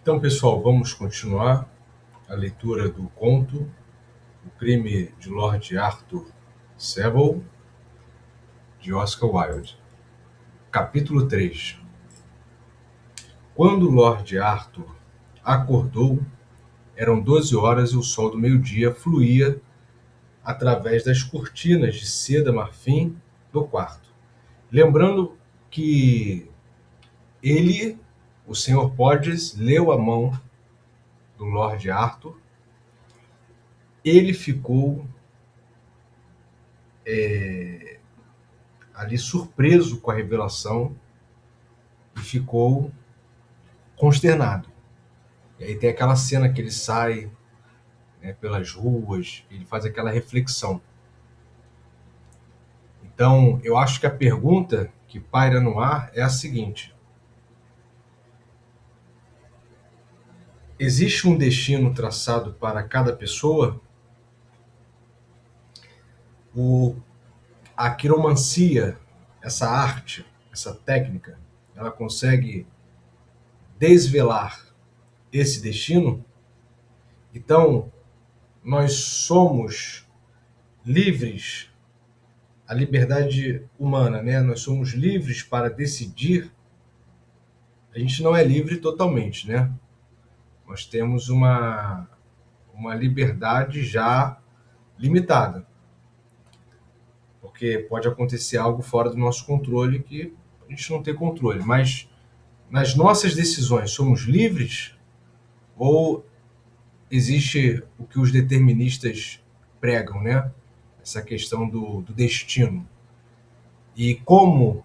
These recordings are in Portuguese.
Então, pessoal, vamos continuar a leitura do conto O Crime de Lord Arthur Sewell, de Oscar Wilde. Capítulo 3. Quando Lord Arthur acordou, eram 12 horas e o sol do meio-dia fluía através das cortinas de seda marfim do quarto. Lembrando que ele, o Sr. Podges, leu a mão do Lord Arthur, ele ficou ali surpreso com a revelação e ficou consternado. E aí tem aquela cena que ele sai, né, pelas ruas, ele faz aquela reflexão. Então, eu acho que a pergunta que paira no ar é a seguinte: existe um destino traçado para cada pessoa? A quiromancia, essa arte, essa técnica, ela consegue desvelar esse destino? Então, nós somos livres, a liberdade humana, né? Nós somos livres para decidir. A gente não é livre totalmente, né? Nós temos uma liberdade já limitada, porque pode acontecer algo fora do nosso controle que a gente não tem controle. Mas nas nossas decisões, somos livres ou existe o que os deterministas pregam, né? Essa questão do destino. E como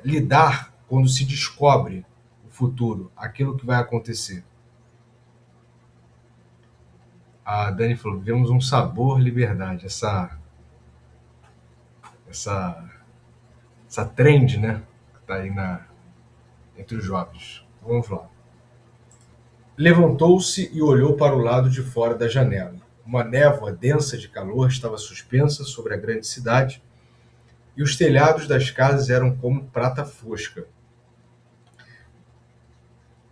lidar quando se descobre o futuro, aquilo que vai acontecer. A Dani falou: vivemos um sabor liberdade, essa trend, né, que está aí entre os jovens. Vamos lá. Levantou-se e olhou para o lado de fora da janela. Uma névoa densa de calor estava suspensa sobre a grande cidade e os telhados das casas eram como prata fosca.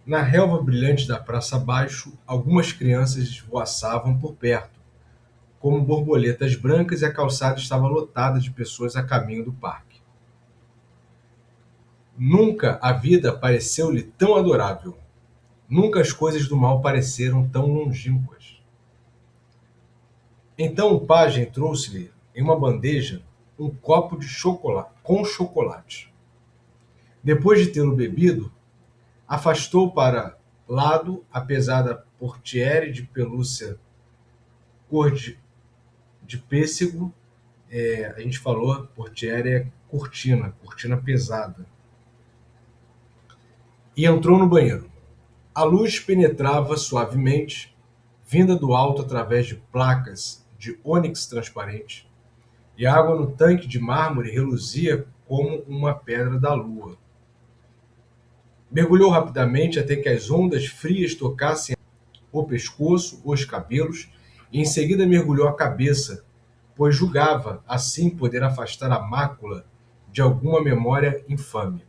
Na relva brilhante da praça abaixo, algumas crianças esvoaçavam por perto, como borboletas brancas, e a calçada estava lotada de pessoas a caminho do parque. Nunca a vida pareceu-lhe tão adorável. Nunca as coisas do mal pareceram tão longínquas. Então o pajem trouxe-lhe, em uma bandeja, um copo de chocolate com chocolate. Depois de tê-lo bebido, afastou para lado a pesada portière de pelúcia cor de pêssego. A gente falou, portière é cortina pesada. E entrou no banheiro. A luz penetrava suavemente, vinda do alto através de placas de ônix transparente, e a água no tanque de mármore reluzia como uma pedra da lua. Mergulhou rapidamente até que as ondas frias tocassem o pescoço, os cabelos, e em seguida mergulhou a cabeça, pois julgava assim poder afastar a mácula de alguma memória infame.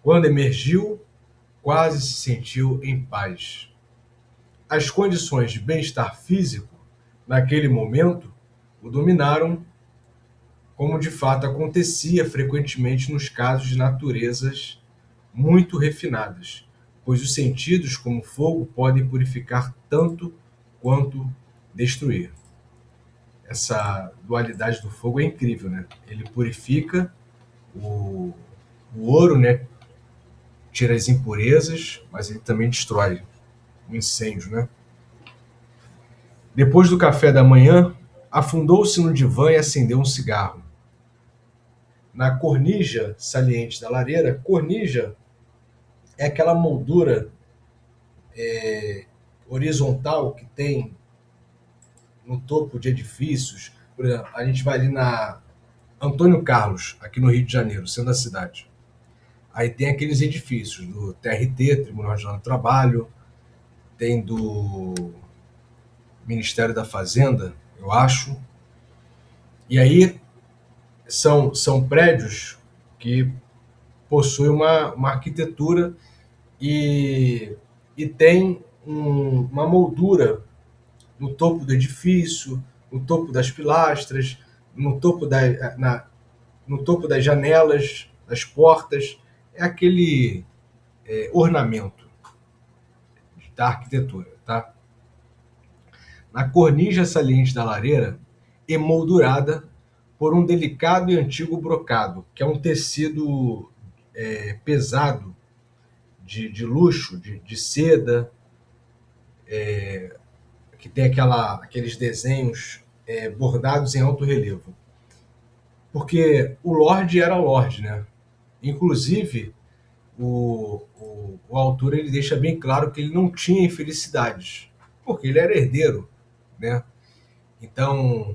Quando emergiu, quase se sentiu em paz. As condições de bem-estar físico, naquele momento, o dominaram, como de fato acontecia frequentemente nos casos de naturezas muito refinadas, pois os sentidos, como fogo, podem purificar tanto quanto destruir. Essa dualidade do fogo é incrível, né? Ele purifica o ouro, né? Tira as impurezas, mas ele também destrói o incêndio, né? Depois do café da manhã, afundou-se no divã e acendeu um cigarro. Na cornija saliente da lareira, cornija é aquela moldura horizontal que tem no topo de edifícios. Por exemplo, a gente vai ali na Antônio Carlos, aqui no Rio de Janeiro, centro da cidade. Aí tem aqueles edifícios do TRT, Tribunal Regional do Trabalho, tem do Ministério da Fazenda, eu acho. E aí são prédios que possuem uma arquitetura e e tem uma moldura no topo do edifício, no topo das pilastras, no topo, no topo das janelas, das portas. É aquele ornamento da arquitetura, tá? Na cornija saliente da lareira, emoldurada por um delicado e antigo brocado, que é um tecido pesado, de luxo, de seda, que tem aqueles desenhos bordados em alto relevo. Porque o Lorde era Lorde, né? Inclusive, o autor ele deixa bem claro que ele não tinha infelicidades, porque ele era herdeiro, né? Então,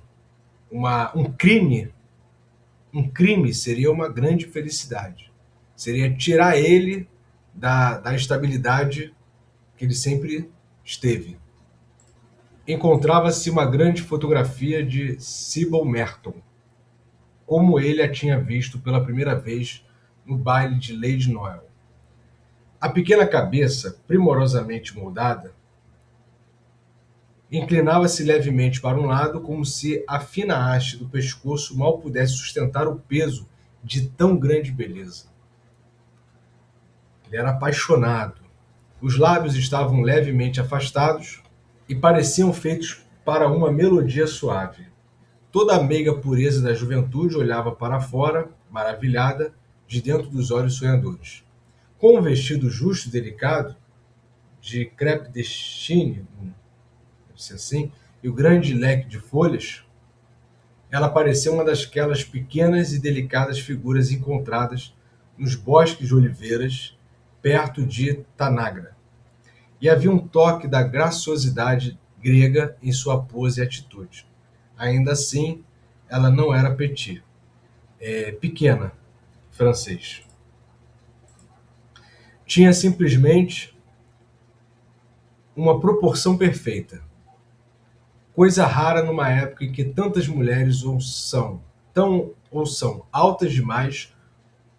um crime seria uma grande felicidade. Seria tirar ele da estabilidade que ele sempre esteve. Encontrava-se uma grande fotografia de Sybil Merton, como ele a tinha visto pela primeira vez no baile de Lady Noel. A pequena cabeça, primorosamente moldada, inclinava-se levemente para um lado, como se a fina haste do pescoço mal pudesse sustentar o peso de tão grande beleza. Ele era apaixonado. Os lábios estavam levemente afastados e pareciam feitos para uma melodia suave. Toda a meiga pureza da juventude olhava para fora, maravilhada, de dentro dos olhos sonhadores. Com um vestido justo e delicado, de crepe de chine, assim, e o grande leque de folhas, ela parecia uma daquelas pequenas e delicadas figuras encontradas nos bosques de oliveiras, perto de Tanagra. E havia um toque da graciosidade grega em sua pose e atitude. Ainda assim, ela não era petit. Pequena, francês. Tinha simplesmente uma proporção perfeita, coisa rara numa época em que tantas mulheres ou são altas demais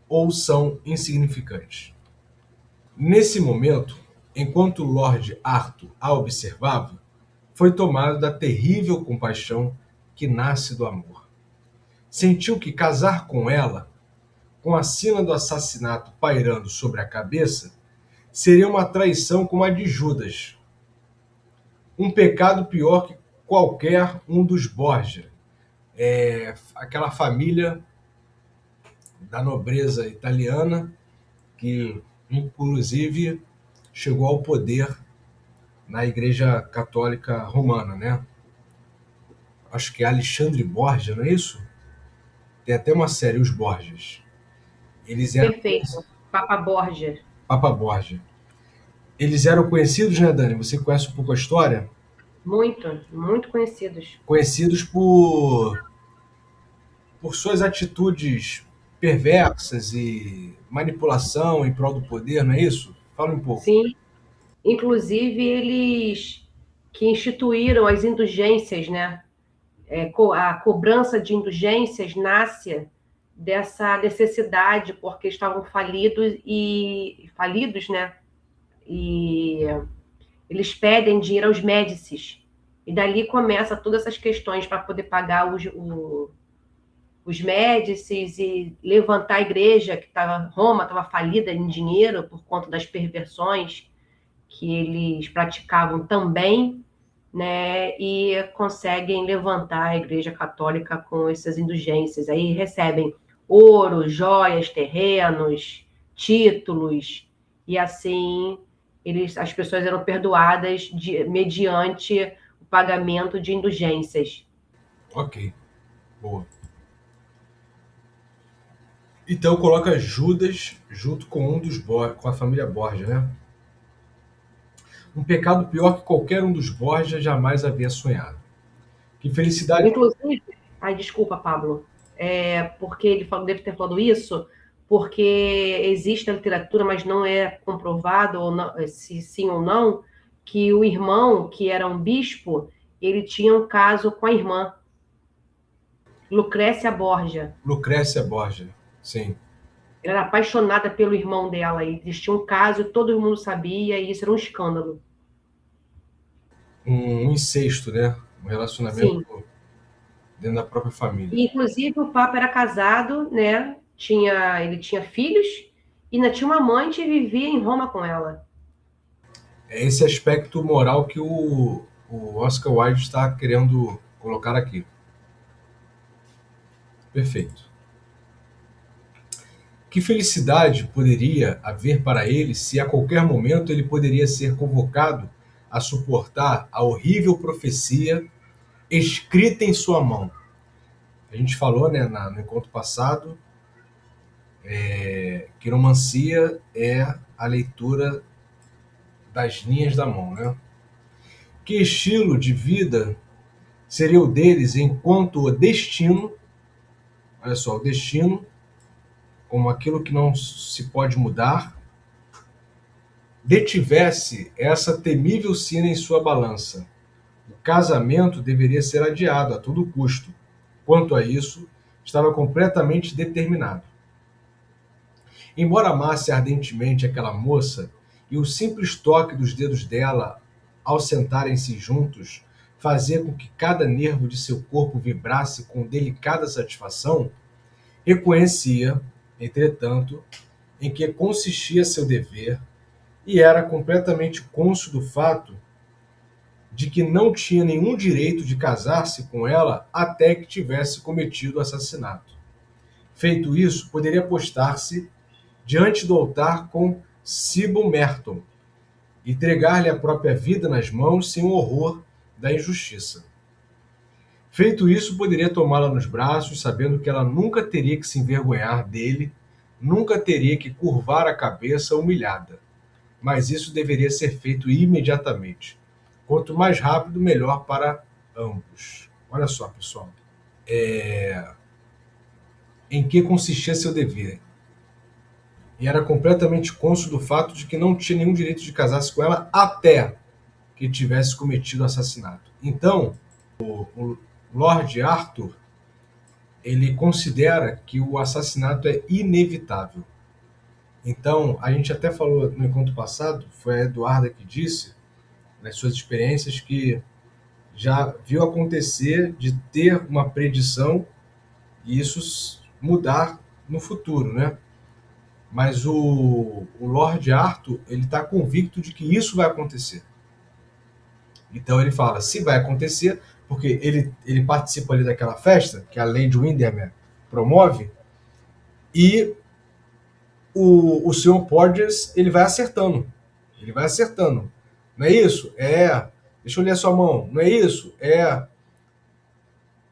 ou são insignificantes. Nesse momento, enquanto Lord Arthur a observava, foi tomado da terrível compaixão que nasce do amor. Sentiu que casar com ela, com a sina do assassinato pairando sobre a cabeça, seria uma traição como a de Judas, um pecado pior que qualquer um dos Borgia, aquela família da nobreza italiana que, inclusive, chegou ao poder na Igreja Católica Romana, né? Acho que é Alexandre Borgia, não é isso? Tem até uma série, Os Borgias. Eles eram Perfeito. Papa Borgia. Papa Borgia. Eles eram conhecidos, né, Dani? Você conhece um pouco a história? Muito, muito conhecidos. Conhecidos por suas atitudes perversas e manipulação em prol do poder, não é isso? Fala um pouco. Sim, inclusive eles que instituíram as indulgências, né? A cobrança de indulgências nasce dessa necessidade, porque estavam falidos, né? E eles pedem dinheiro aos Médicis. E dali começa todas essas questões para poder pagar os Médicis e levantar a igreja, que Roma estava falida em dinheiro por conta das perversões que eles praticavam também, né? E conseguem levantar a Igreja Católica com essas indulgências. Aí recebem ouro, joias, terrenos, títulos, e assim as pessoas eram perdoadas mediante o pagamento de indulgências. Ok, boa. Então coloca Judas junto com com a família Borgia, né? Um pecado pior que qualquer um dos Borgia jamais havia sonhado. Que felicidade. Inclusive, ai, desculpa, Pablo, porque ele deve ter falado isso, porque existe a literatura, mas não é comprovado ou não, se sim ou não, que o irmão, que era um bispo, ele tinha um caso com a irmã, Lucrécia Borgia. Lucrécia Borgia, sim. Ela era apaixonada pelo irmão dela. E existia um caso, todo mundo sabia, e isso era um escândalo. Um incesto, né? Um relacionamento Sim. dentro da própria família. E, inclusive, o Papa era casado, né? Ele tinha filhos, e ainda tinha uma amante e vivia em Roma com ela. É esse aspecto moral que o Oscar Wilde está querendo colocar aqui. Perfeito. Que felicidade poderia haver para ele se a qualquer momento ele poderia ser convocado a suportar a horrível profecia escrita em sua mão. A gente falou, né, no encontro passado, quiromancia é a leitura das linhas da mão, né? Que estilo de vida seria o deles enquanto o destino, olha só, o destino, como aquilo que não se pode mudar, detivesse essa temível sina em sua balança. O casamento deveria ser adiado a todo custo. Quanto a isso, estava completamente determinado. Embora amasse ardentemente aquela moça, e o simples toque dos dedos dela ao sentarem-se juntos fazia com que cada nervo de seu corpo vibrasse com delicada satisfação, reconhecia, entretanto, em que consistia seu dever e era completamente cônscio do fato de que não tinha nenhum direito de casar-se com ela até que tivesse cometido o assassinato. Feito isso, poderia postar-se diante do altar com Sybil Merton e entregar-lhe a própria vida nas mãos sem o horror da injustiça. Feito isso, poderia tomá-la nos braços, sabendo que ela nunca teria que se envergonhar dele, nunca teria que curvar a cabeça humilhada. Mas isso deveria ser feito imediatamente. Quanto mais rápido, melhor para ambos. Olha só, pessoal. Em que consistia seu dever? E era completamente cônscio do fato de que não tinha nenhum direito de casar-se com ela até que tivesse cometido o assassinato. Então, o Lord Arthur, ele considera que o assassinato é inevitável. Então, a gente até falou no encontro passado, foi a Eduarda que disse, nas suas experiências, que já viu acontecer de ter uma predição e isso mudar no futuro, né? Mas o Lord Arthur, ele está convicto de que isso vai acontecer. Então ele fala, se vai acontecer, porque ele participa ali daquela festa que a Lady Windermere promove, e o Sr. Porges, ele vai acertando. Ele vai acertando. Não é isso? É. Deixa eu ler a sua mão. Não é isso? É.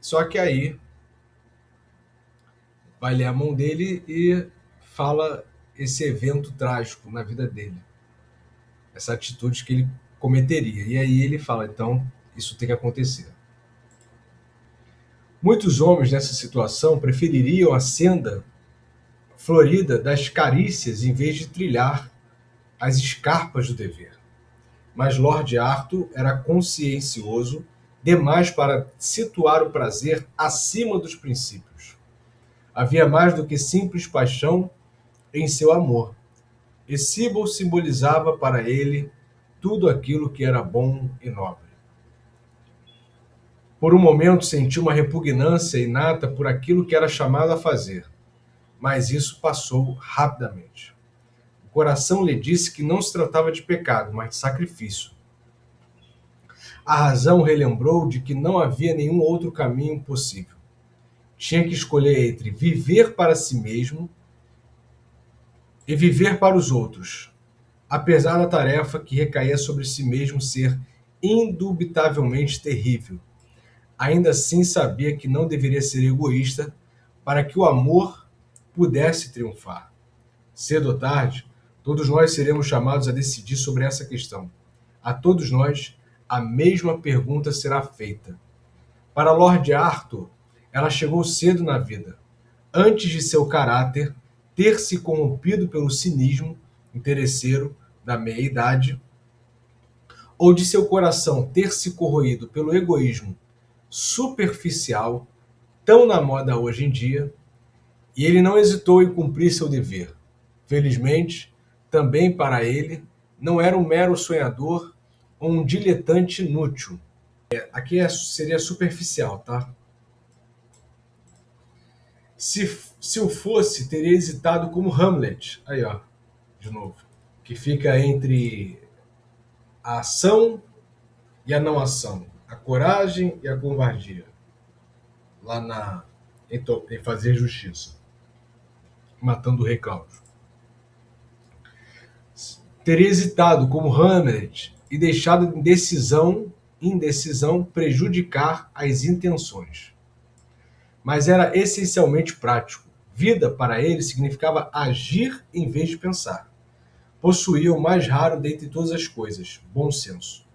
Só que aí vai ler a mão dele e fala esse evento trágico na vida dele. Essa atitude que ele cometeria. E aí ele fala, então, isso tem que acontecer. Muitos homens nessa situação prefeririam a senda florida das carícias em vez de trilhar as escarpas do dever. Mas Lord Arthur era consciencioso demais para situar o prazer acima dos princípios. Havia mais do que simples paixão em seu amor, e Sybil simbolizava para ele tudo aquilo que era bom e nobre. Por um momento sentiu uma repugnância inata por aquilo que era chamado a fazer, mas isso passou rapidamente. O coração lhe disse que não se tratava de pecado, mas de sacrifício. A razão relembrou de que não havia nenhum outro caminho possível. Tinha que escolher entre viver para si mesmo e viver para os outros, apesar da tarefa que recaía sobre si mesmo ser indubitavelmente terrível. Ainda assim sabia que não deveria ser egoísta para que o amor pudesse triunfar. Cedo ou tarde, todos nós seremos chamados a decidir sobre essa questão. A todos nós, a mesma pergunta será feita. Para Lord Arthur, ela chegou cedo na vida, antes de seu caráter ter se corrompido pelo cinismo interesseiro da meia-idade, ou de seu coração ter se corroído pelo egoísmo superficial, tão na moda hoje em dia, E ele não hesitou em cumprir seu dever. Felizmente, também para ele, não era um mero sonhador ou um diletante inútil. Aqui seria superficial, tá? Se o fosse, teria hesitado como Hamlet. Aí, ó, de novo. Que fica entre a ação e a não ação. A coragem e a covardia. Lá em Fazer Justiça. Matando o rei Cláudio. Teria hesitado como Hamlet e deixado indecisão prejudicar as intenções. Mas era essencialmente prático. Vida, para ele, significava agir em vez de pensar. Possuía o mais raro dentre todas as coisas, bom senso.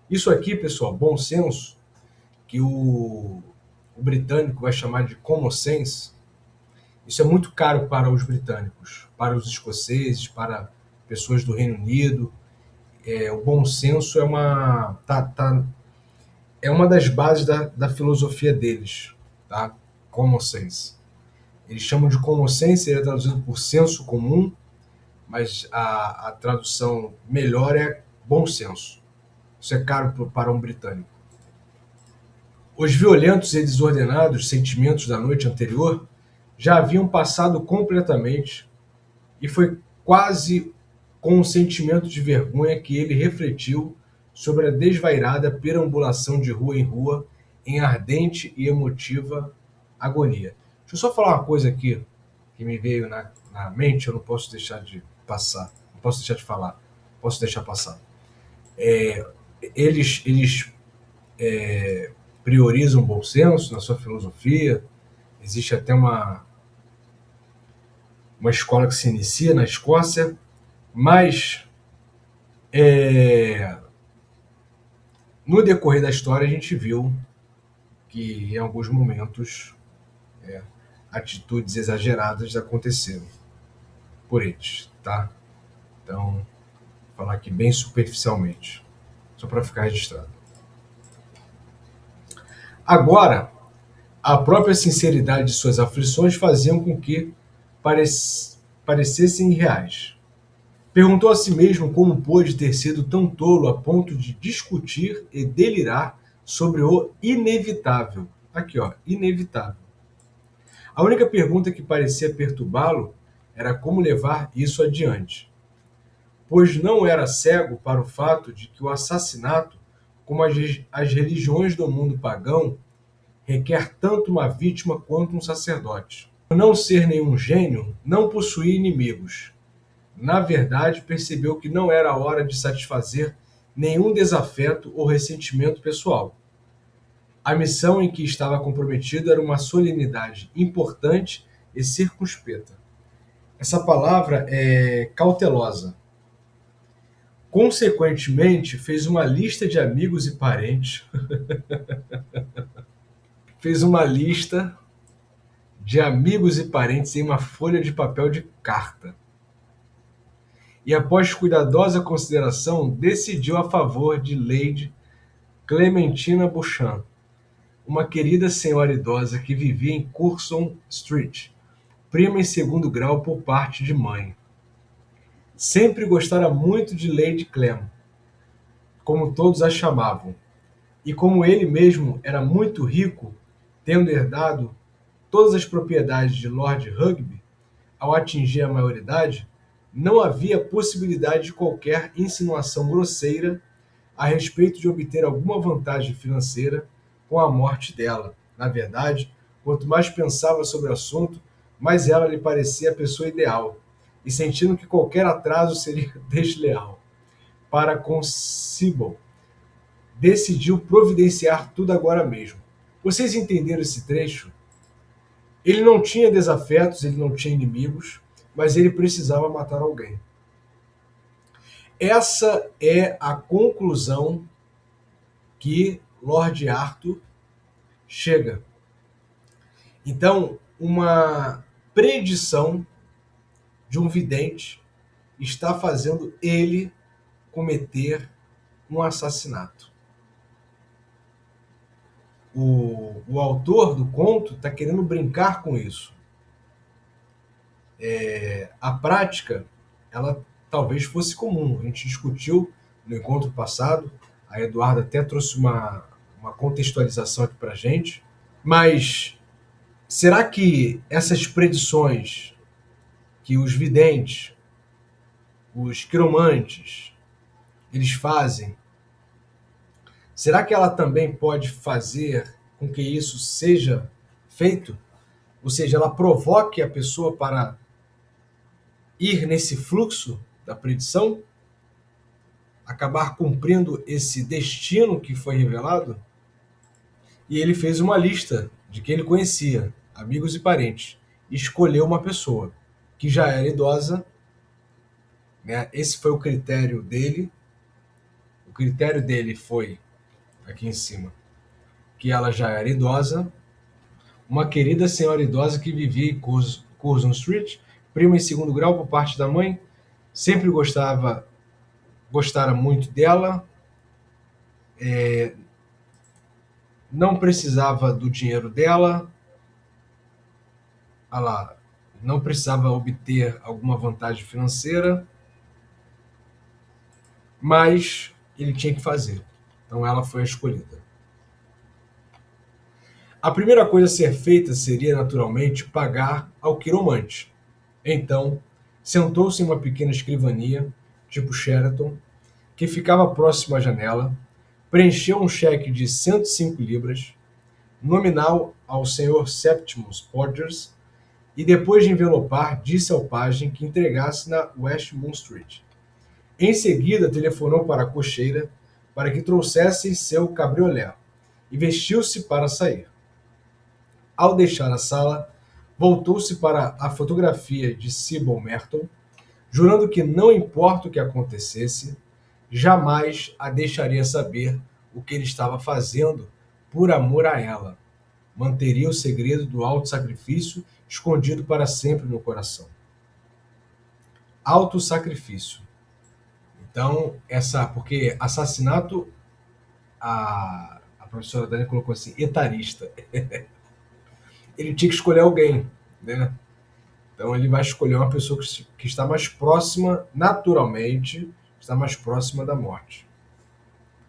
Isso aqui, pessoal, bom senso, que o britânico vai chamar de common sense, isso é muito caro para os britânicos, para os escoceses, para pessoas do Reino Unido. O bom senso é uma das bases da filosofia deles, tá? Common sense. Eles chamam de common sense, ele é traduzido por senso comum, mas a tradução melhor é bom senso. Isso é caro para um britânico. Os violentos e desordenados sentimentos da noite anterior já haviam passado completamente, e foi quase com um sentimento de vergonha que ele refletiu sobre a desvairada perambulação de rua em rua em ardente e emotiva agonia. Deixa eu só falar uma coisa aqui que me veio na mente, eu não posso deixar de passar, não posso deixar de falar, posso deixar passar. Eles priorizam o bom senso na sua filosofia, existe até uma escola que se inicia na Escócia, mas no decorrer da história a gente viu que em alguns momentos atitudes exageradas aconteceram por eles, tá? Então, vou falar aqui bem superficialmente, só para ficar registrado. Agora, a própria sinceridade de suas aflições faziam com que parecessem irreais. Perguntou a si mesmo como pôde ter sido tão tolo a ponto de discutir e delirar sobre o inevitável. Aqui, ó, inevitável. A única pergunta que parecia perturbá-lo era como levar isso adiante, pois não era cego para o fato de que o assassinato, como as religiões do mundo pagão, requer tanto uma vítima quanto um sacerdote. Por não ser nenhum gênio, não possuía inimigos. Na verdade, percebeu que não era a hora de satisfazer nenhum desafeto ou ressentimento pessoal. A missão em que estava comprometido era uma solenidade importante e circunspecta. Essa palavra é cautelosa. Consequentemente, fez uma lista de amigos e parentes. Fez uma lista de amigos e parentes em uma folha de papel de carta. E após cuidadosa consideração, decidiu a favor de Lady Clementina Beauchamp, uma querida senhora idosa que vivia em Curzon Street, prima em segundo grau por parte de mãe. Sempre gostara muito de Lady Clem, como todos a chamavam, e como ele mesmo era muito rico, tendo herdado todas as propriedades de Lord Rugby, ao atingir a maioridade, não havia possibilidade de qualquer insinuação grosseira a respeito de obter alguma vantagem financeira com a morte dela. Na verdade, quanto mais pensava sobre o assunto, mais ela lhe parecia a pessoa ideal, e sentindo que qualquer atraso seria desleal para com Sibyl, decidiu providenciar tudo agora mesmo. Vocês entenderam esse trecho? Ele não tinha desafetos, ele não tinha inimigos, mas ele precisava matar alguém. Essa é a conclusão que Lord Arthur chega. Então, uma predição de um vidente está fazendo ele cometer um assassinato. O autor do conto está querendo brincar com isso. A prática, ela talvez fosse comum. A gente discutiu no encontro passado, a Eduarda até trouxe uma contextualização aqui para a gente, mas será que essas predições que os videntes, os quiromantes, eles fazem, será que ela também pode fazer com que isso seja feito? Ou seja, ela provoque a pessoa para ir nesse fluxo da predição? Acabar cumprindo esse destino que foi revelado? E ele fez uma lista de quem ele conhecia, amigos e parentes, e escolheu uma pessoa que já era idosa, né? Esse foi o critério dele. O critério dele foi, aqui em cima, que ela já era idosa, uma querida senhora idosa que vivia em Curzon Street, prima em segundo grau por parte da mãe, sempre gostara muito dela, não precisava do dinheiro dela, não precisava obter alguma vantagem financeira, mas ele tinha que fazer. Então ela foi a escolhida. A primeira coisa a ser feita seria, naturalmente, pagar ao quiromante. Então, sentou-se em uma pequena escrivania, tipo Sheraton, que ficava próximo à janela, preencheu um cheque de 105 libras, nominal ao Sr. Septimus Podgers, e depois de envelopar, disse ao pajem que entregasse na West Moon Street. Em seguida, telefonou para a cocheira para que trouxessem seu cabriolé e vestiu-se para sair. Ao deixar a sala, voltou-se para a fotografia de Sybil Merton, jurando que não importa o que acontecesse, jamais a deixaria saber o que ele estava fazendo por amor a ela. Manteria o segredo do auto-sacrifício escondido para sempre no coração. Auto-sacrifício. Então, porque assassinato, a professora Dani colocou assim, etarista. Ele tinha que escolher alguém, né? Então ele vai escolher uma pessoa que está mais próxima, naturalmente, está mais próxima da morte.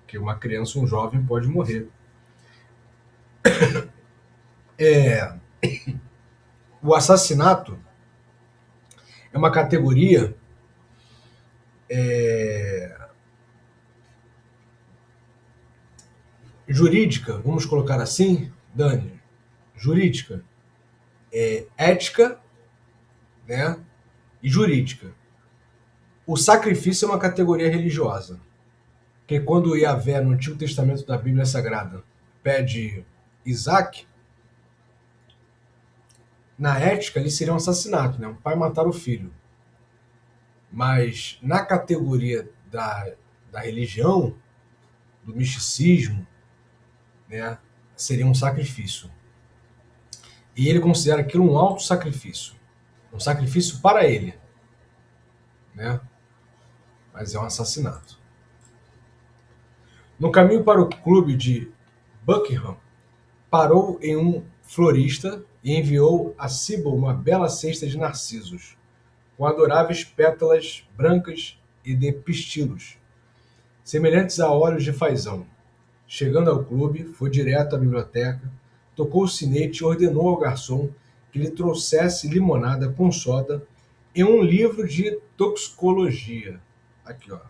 Porque uma criança, um jovem pode morrer. O assassinato é uma categoria jurídica, vamos colocar assim, Dani, jurídica, ética, né, e jurídica. O sacrifício é uma categoria religiosa, que quando Yahvé, no Antigo Testamento da Bíblia Sagrada, pede Isaac, na ética ali seria um assassinato, né? Um pai matar o filho. Mas na categoria da religião, do misticismo, né, seria um sacrifício. E ele considera aquilo um auto-sacrifício. Um sacrifício para ele. Né? Mas é um assassinato. No caminho para o clube de Buckingham, parou em um florista e enviou a Sybil uma bela cesta de narcisos, com adoráveis pétalas brancas e de pistilos, semelhantes a óleos de fazão. Chegando ao clube, foi direto à biblioteca, tocou o sinete e ordenou ao garçom que lhe trouxesse limonada com soda e um livro de toxicologia. Aqui, ó,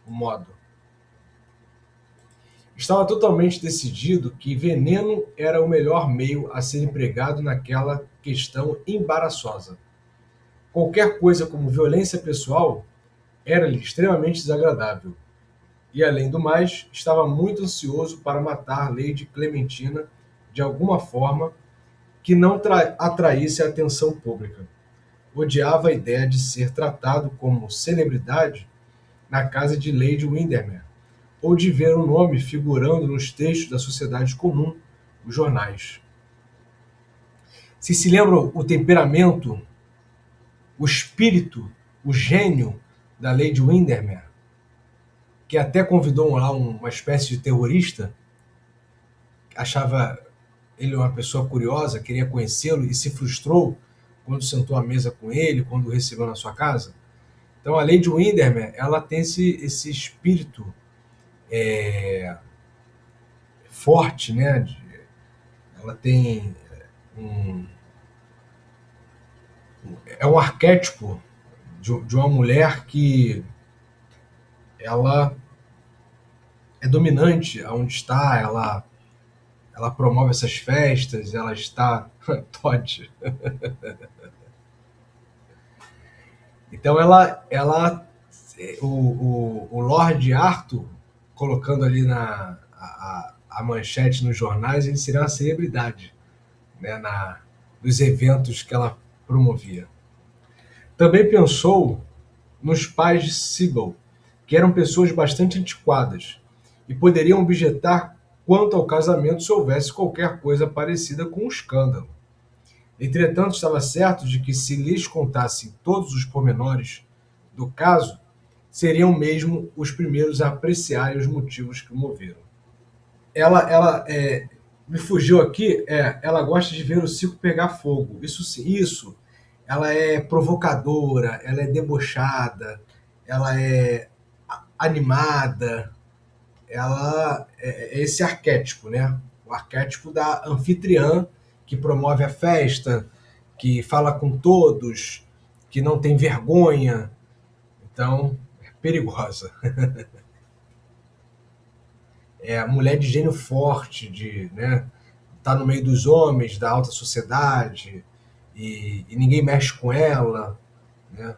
o modo. Estava totalmente decidido que veneno era o melhor meio a ser empregado naquela questão embaraçosa. Qualquer coisa como violência pessoal era-lhe extremamente desagradável. E, além do mais, estava muito ansioso para matar Lady Clementina de alguma forma que não atraísse a atenção pública. Odiava a ideia de ser tratado como celebridade na casa de Lady Windermere, ou de ver o nome figurando nos textos da sociedade comum, os jornais. Se lembram o temperamento, o espírito, o gênio da Lady Windermere, que até convidou lá uma espécie de terrorista, achava ele uma pessoa curiosa, queria conhecê-lo e se frustrou quando sentou à mesa com ele, quando o recebeu na sua casa. Então, a Lady Windermere, ela tem esse espírito forte, né? Ela tem um, é um arquétipo de uma mulher que ela é dominante aonde está, ela promove essas festas, ela está Todd. Então o Lord Arthur, colocando ali a manchete nos jornais, ele seria uma celebridade, né, nos eventos que ela promovia. Também pensou nos pais de Sybil, que eram pessoas bastante antiquadas e poderiam objetar quanto ao casamento se houvesse qualquer coisa parecida com um escândalo. Entretanto, estava certo de que se lhes contassem todos os pormenores do caso, seriam mesmo os primeiros a apreciarem os motivos que o moveram. Ela me fugiu aqui, ela gosta de ver o circo pegar fogo. Isso. Ela é provocadora, ela é debochada, ela é animada, ela é esse arquétipo, né? O arquétipo da anfitriã que promove a festa, que fala com todos, que não tem vergonha. Então, é perigosa. É a mulher de gênio forte, né? Tá no meio dos homens, da alta sociedade, e ninguém mexe com ela, né?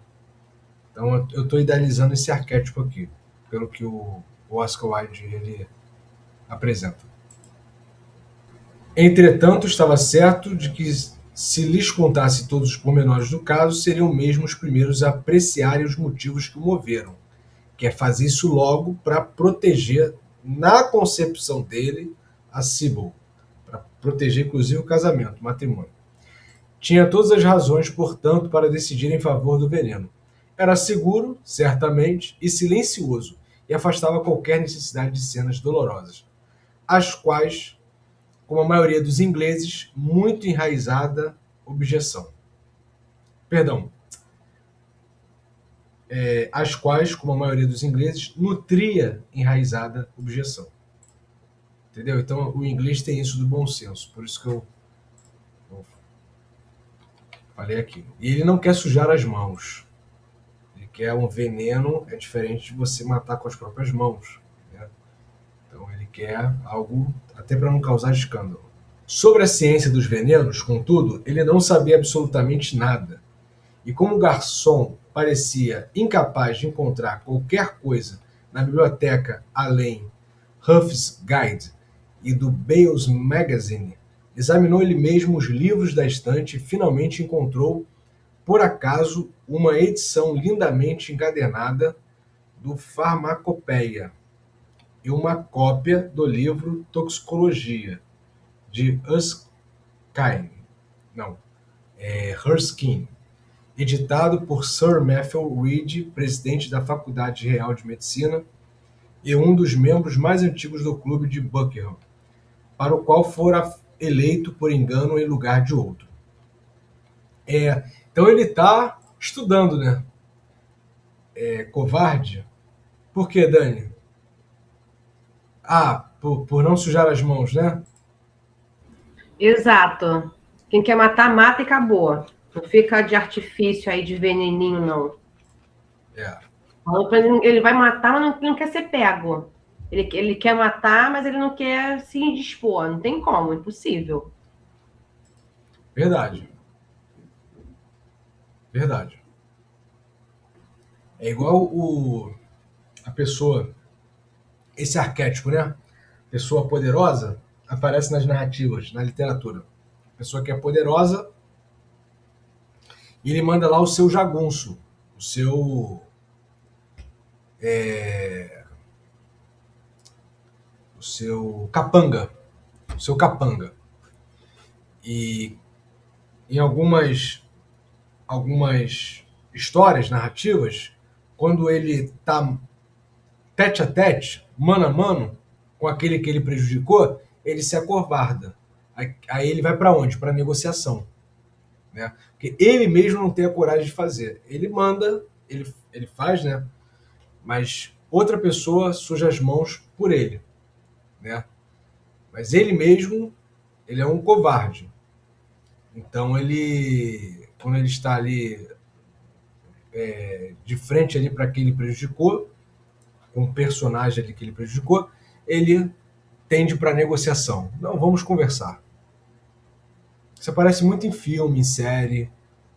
Então, eu estou idealizando esse arquétipo aqui, pelo que o Oscar Wilde ele apresenta. Entretanto, estava certo de que, se lhes contasse todos os pormenores do caso, seriam mesmo os primeiros a apreciarem os motivos que o moveram. Quer fazer isso logo para proteger, na concepção dele, a Sybil, para proteger, inclusive, o casamento, o matrimônio. Tinha todas as razões, portanto, para decidir em favor do veneno. Era seguro, certamente, e silencioso, e afastava qualquer necessidade de cenas dolorosas, às quais, como a maioria dos ingleses, muito enraizada objeção. Perdão. Às quais, como a maioria dos ingleses, nutria enraizada objeção. Entendeu? Então, o inglês tem isso do bom senso, por isso que eu falei aqui. E ele não quer sujar as mãos. Ele quer um veneno, é diferente de você matar com as próprias mãos, né? Então, ele quer algo até para não causar escândalo. Sobre a ciência dos venenos, contudo, ele não sabia absolutamente nada. E como o garçom parecia incapaz de encontrar qualquer coisa na biblioteca além Huff's Guide e do Bales Magazine, examinou ele mesmo os livros da estante e finalmente encontrou, por acaso, uma edição lindamente encadernada do Farmacopeia e uma cópia do livro Toxicologia, de Erskine, editado por Sir Matthew Reed, presidente da Faculdade Real de Medicina e um dos membros mais antigos do Clube de Buckingham, para o qual fora eleito por engano em lugar de outro. Então ele está estudando, né? Covarde. Por quê, Dani? Por não sujar as mãos, né? Exato. Quem quer matar, mata e acabou. Não fica de artifício aí, de veneninho, não. Ele vai matar, mas não quer ser pego. Ele quer matar, mas ele não quer se indispor. Não tem como, impossível. Verdade. É igual a pessoa, esse arquétipo, né? Pessoa poderosa aparece nas narrativas, na literatura. A pessoa que é poderosa, e ele manda lá o seu jagunço, o seu capanga, E em algumas histórias narrativas, quando ele está tete a tete, mano a mano, com aquele que ele prejudicou, ele se acovarda. Aí ele vai para onde? Para negociação, né? Porque ele mesmo não tem a coragem de fazer. Ele manda, ele faz, né? Mas outra pessoa suja as mãos por ele, né? Mas ele mesmo, ele é um covarde. Então ele, quando ele está ali de frente ali para quem ele prejudicou, com o personagem ali que ele prejudicou, ele tende para negociação. Não, vamos conversar. Isso aparece muito em filme, em série,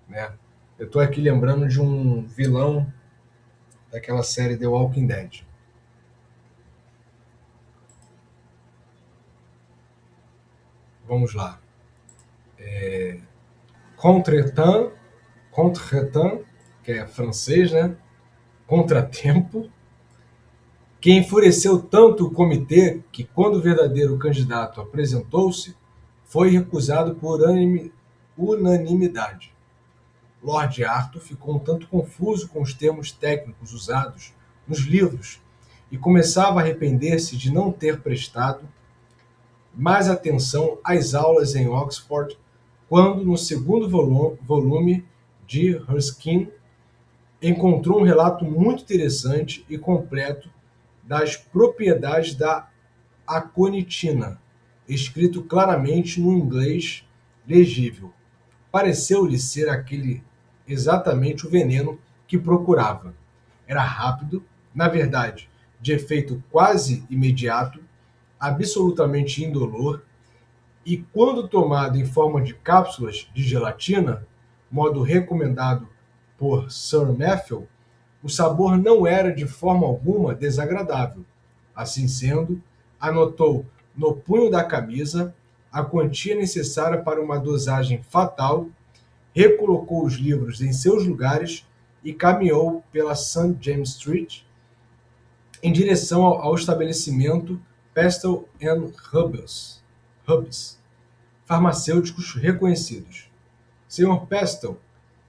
né? Eu estou aqui lembrando de um vilão daquela série The Walking Dead. Vamos lá. Contretemps, que é francês, né? Contratempo, que enfureceu tanto o comitê que, quando o verdadeiro candidato apresentou-se, foi recusado por unanimidade. Lord Arthur ficou um tanto confuso com os termos técnicos usados nos livros e começava a arrepender-se de não ter prestado mais atenção às aulas em Oxford, quando, no segundo volume de Ruskin, encontrou um relato muito interessante e completo das propriedades da aconitina, escrito claramente no inglês legível. Pareceu-lhe ser aquele exatamente o veneno que procurava. Era rápido, na verdade, de efeito quase imediato, absolutamente indolor, e quando tomado em forma de cápsulas de gelatina, modo recomendado por Sir Matthew, o sabor não era de forma alguma desagradável. Assim sendo, anotou no punho da camisa a quantia necessária para uma dosagem fatal, recolocou os livros em seus lugares e caminhou pela St. James Street em direção ao estabelecimento Pestle and Hubs, farmacêuticos reconhecidos. Sr. Pestle,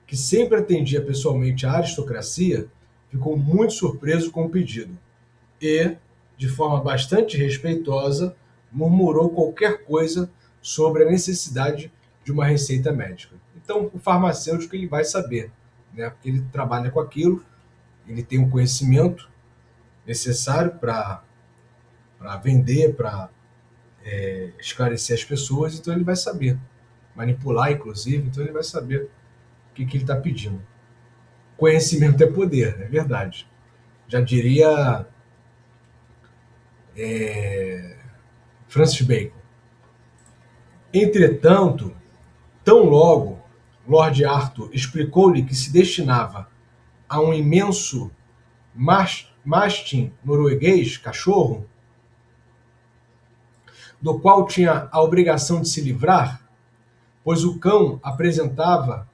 que sempre atendia pessoalmente à aristocracia, ficou muito surpreso com o pedido e, de forma bastante respeitosa, murmurou qualquer coisa sobre a necessidade de uma receita médica. Então, o farmacêutico ele vai saber, né? Porque ele trabalha com aquilo, ele tem um conhecimento necessário para vender, para esclarecer as pessoas, então ele vai saber manipular, inclusive, então ele vai saber o que ele está pedindo. Conhecimento é poder, é verdade. Já diria Francis Bacon. Entretanto, tão logo Lord Arthur explicou-lhe que se destinava a um imenso mastim norueguês, cachorro, do qual tinha a obrigação de se livrar, pois o cão apresentava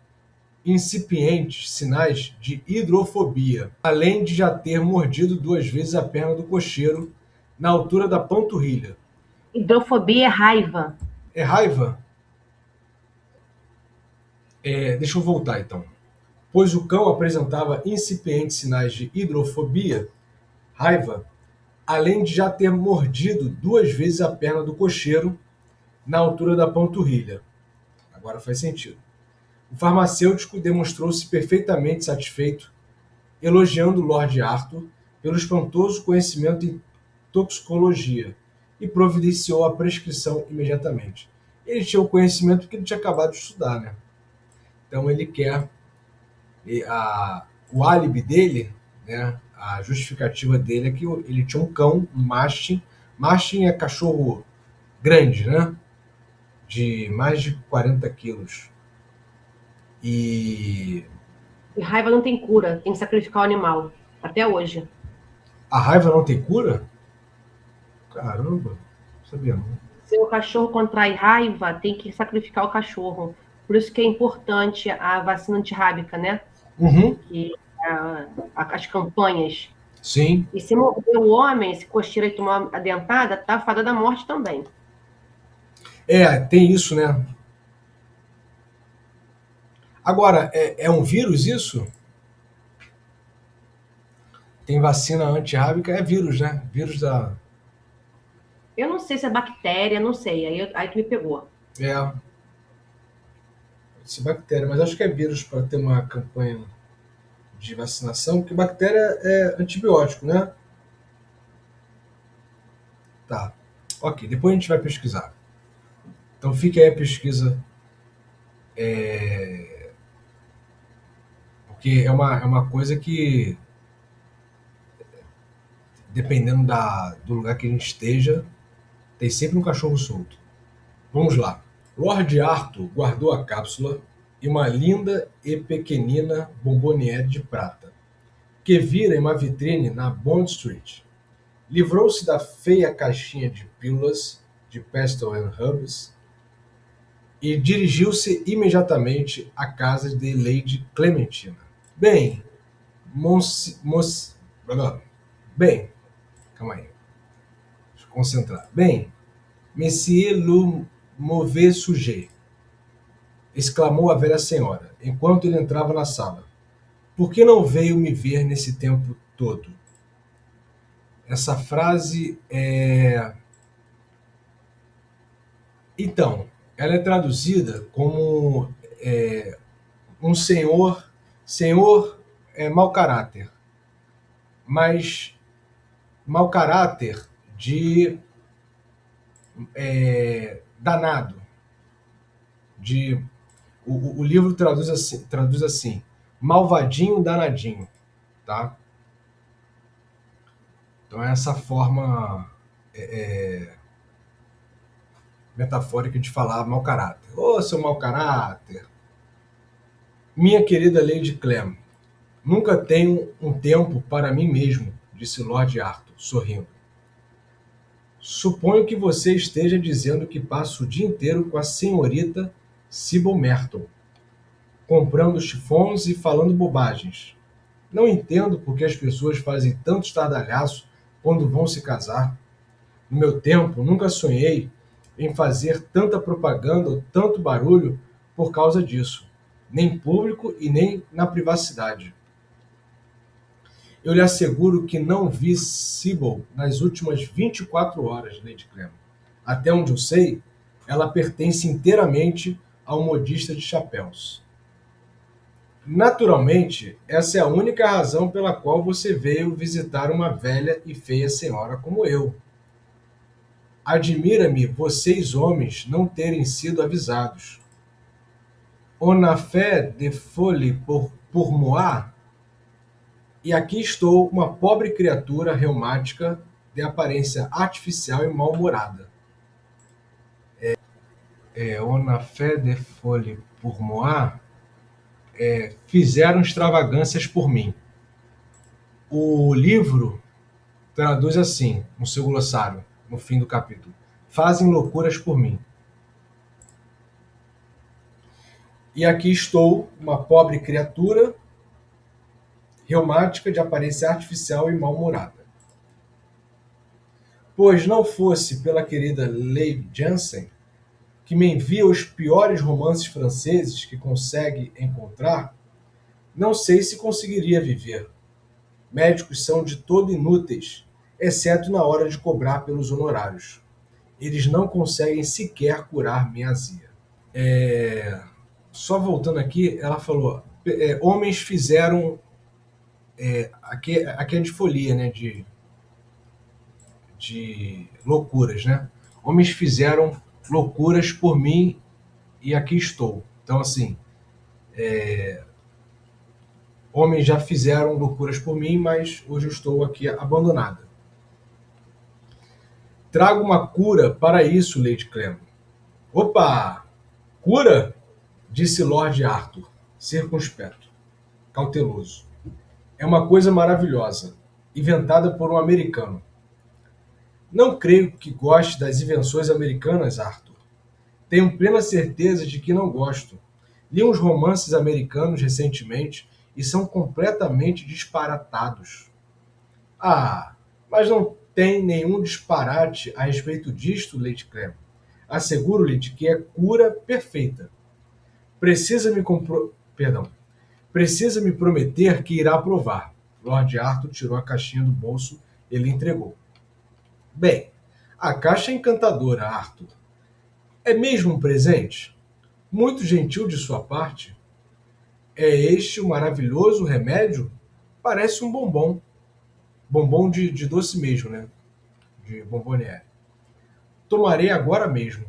incipientes sinais de hidrofobia, além de já ter mordido 2 vezes a perna do cocheiro na altura da panturrilha. Hidrofobia é raiva. É raiva? Deixa eu voltar então. Pois o cão apresentava incipientes sinais de hidrofobia, raiva, além de já ter mordido 2 vezes a perna do cocheiro na altura da panturrilha. Agora faz sentido. O farmacêutico demonstrou-se perfeitamente satisfeito, elogiando Lord Arthur pelo espantoso conhecimento em toxicologia e providenciou a prescrição imediatamente. Ele tinha o conhecimento porque ele tinha acabado de estudar, né? Então ele quer o álibi dele, né? A justificativa dele é que ele tinha um cão, um mastim. Mastim é cachorro grande, né? De mais de 40 quilos. E raiva não tem cura, tem que sacrificar o animal. Até hoje. a raiva não tem cura? Caramba, não sabia não. Se o cachorro contrai raiva, tem que sacrificar o cachorro. Por isso que é importante a vacina antirrábica, né? Uhum. E as campanhas. Sim. E se morder o homem, se cocheira e tomar a dentada, tá fada da morte também. Tem isso, né? Agora, é um vírus isso? Tem vacina antirrábica, é vírus, né? Vírus da... Eu não sei se é bactéria, não sei. Aí tu me pegou. se bactéria, mas acho que é vírus para ter uma campanha de vacinação, porque bactéria é antibiótico, né? Tá. Ok, depois a gente vai pesquisar. Então fica aí a pesquisa, porque é uma coisa que, dependendo do lugar que a gente esteja, tem sempre um cachorro solto. Vamos lá. Lord Arthur guardou a cápsula e uma linda e pequenina bomboniere de prata, que vira em uma vitrine na Bond Street. Livrou-se da feia caixinha de pílulas de Pestle and Herbs e dirigiu-se imediatamente à casa de Lady Clementina. Bem, Mons... Mons... Bem, calma aí, deixa eu concentrar. Bem, Monsieur le Mauvais Sujet, exclamou a velha senhora, enquanto ele entrava na sala. Por que não veio me ver nesse tempo todo? Essa frase é... Então, ela é traduzida como um senhor mau caráter, mas mau caráter de danado. O livro traduz assim, malvadinho danadinho, tá? Então é essa forma metafórica de falar mau caráter. Ô, seu mau caráter! Minha querida Lady Clem, nunca tenho um tempo para mim mesmo, disse Lord Arthur, sorrindo. Suponho que você esteja dizendo que passa o dia inteiro com a senhorita Sybil Merton, comprando chifões e falando bobagens. Não entendo por que as pessoas fazem tanto estardalhaço quando vão se casar. No meu tempo, nunca sonhei em fazer tanta propaganda ou tanto barulho por causa disso, nem público e nem na privacidade. Eu lhe asseguro que não vi Sybil nas últimas 24 horas, Lady Clem. Até onde eu sei, ela pertence inteiramente ao modista de chapéus. Naturalmente, essa é a única razão pela qual você veio visitar uma velha e feia senhora como eu. Admira-me vocês homens não terem sido avisados. On a fait de folie pour moi? E aqui estou, uma pobre criatura reumática de aparência artificial e mal-humorada. On a fait de folie pour moi? Fizeram extravagâncias por mim. O livro traduz assim, no seu glossário, no fim do capítulo. Fazem loucuras por mim. E aqui estou, uma pobre criatura reumática de aparência artificial e mal-humorada. Pois não fosse pela querida Lady Jansen, que me envia os piores romances franceses que consegue encontrar, não sei se conseguiria viver. Médicos são de todo inúteis, exceto na hora de cobrar pelos honorários. Eles não conseguem sequer curar minha azia. Só voltando aqui, ela falou, homens fizeram... aqui é de folia, né? De loucuras, né? Homens fizeram loucuras por mim e aqui estou. Então, assim, homens já fizeram loucuras por mim, mas hoje eu estou aqui abandonada. Trago uma cura para isso, Lady Clem. Opa! Cura? Disse Lord Arthur, circunspecto, cauteloso. É uma coisa maravilhosa, inventada por um americano. Não creio que goste das invenções americanas, Arthur. Tenho plena certeza de que não gosto. Li uns romances americanos recentemente e são completamente disparatados. Ah, mas não tem nenhum disparate a respeito disto, Lady Clem. Asseguro-lhe de que é cura perfeita. Precisa me prometer que irá provar. Lord Arthur tirou a caixinha do bolso e lhe entregou. Bem, a caixa é encantadora, Arthur. É mesmo um presente? Muito gentil de sua parte. É este o maravilhoso remédio? Parece um bombom. Bombom de doce mesmo, né? De bomboniere. Tomarei agora mesmo.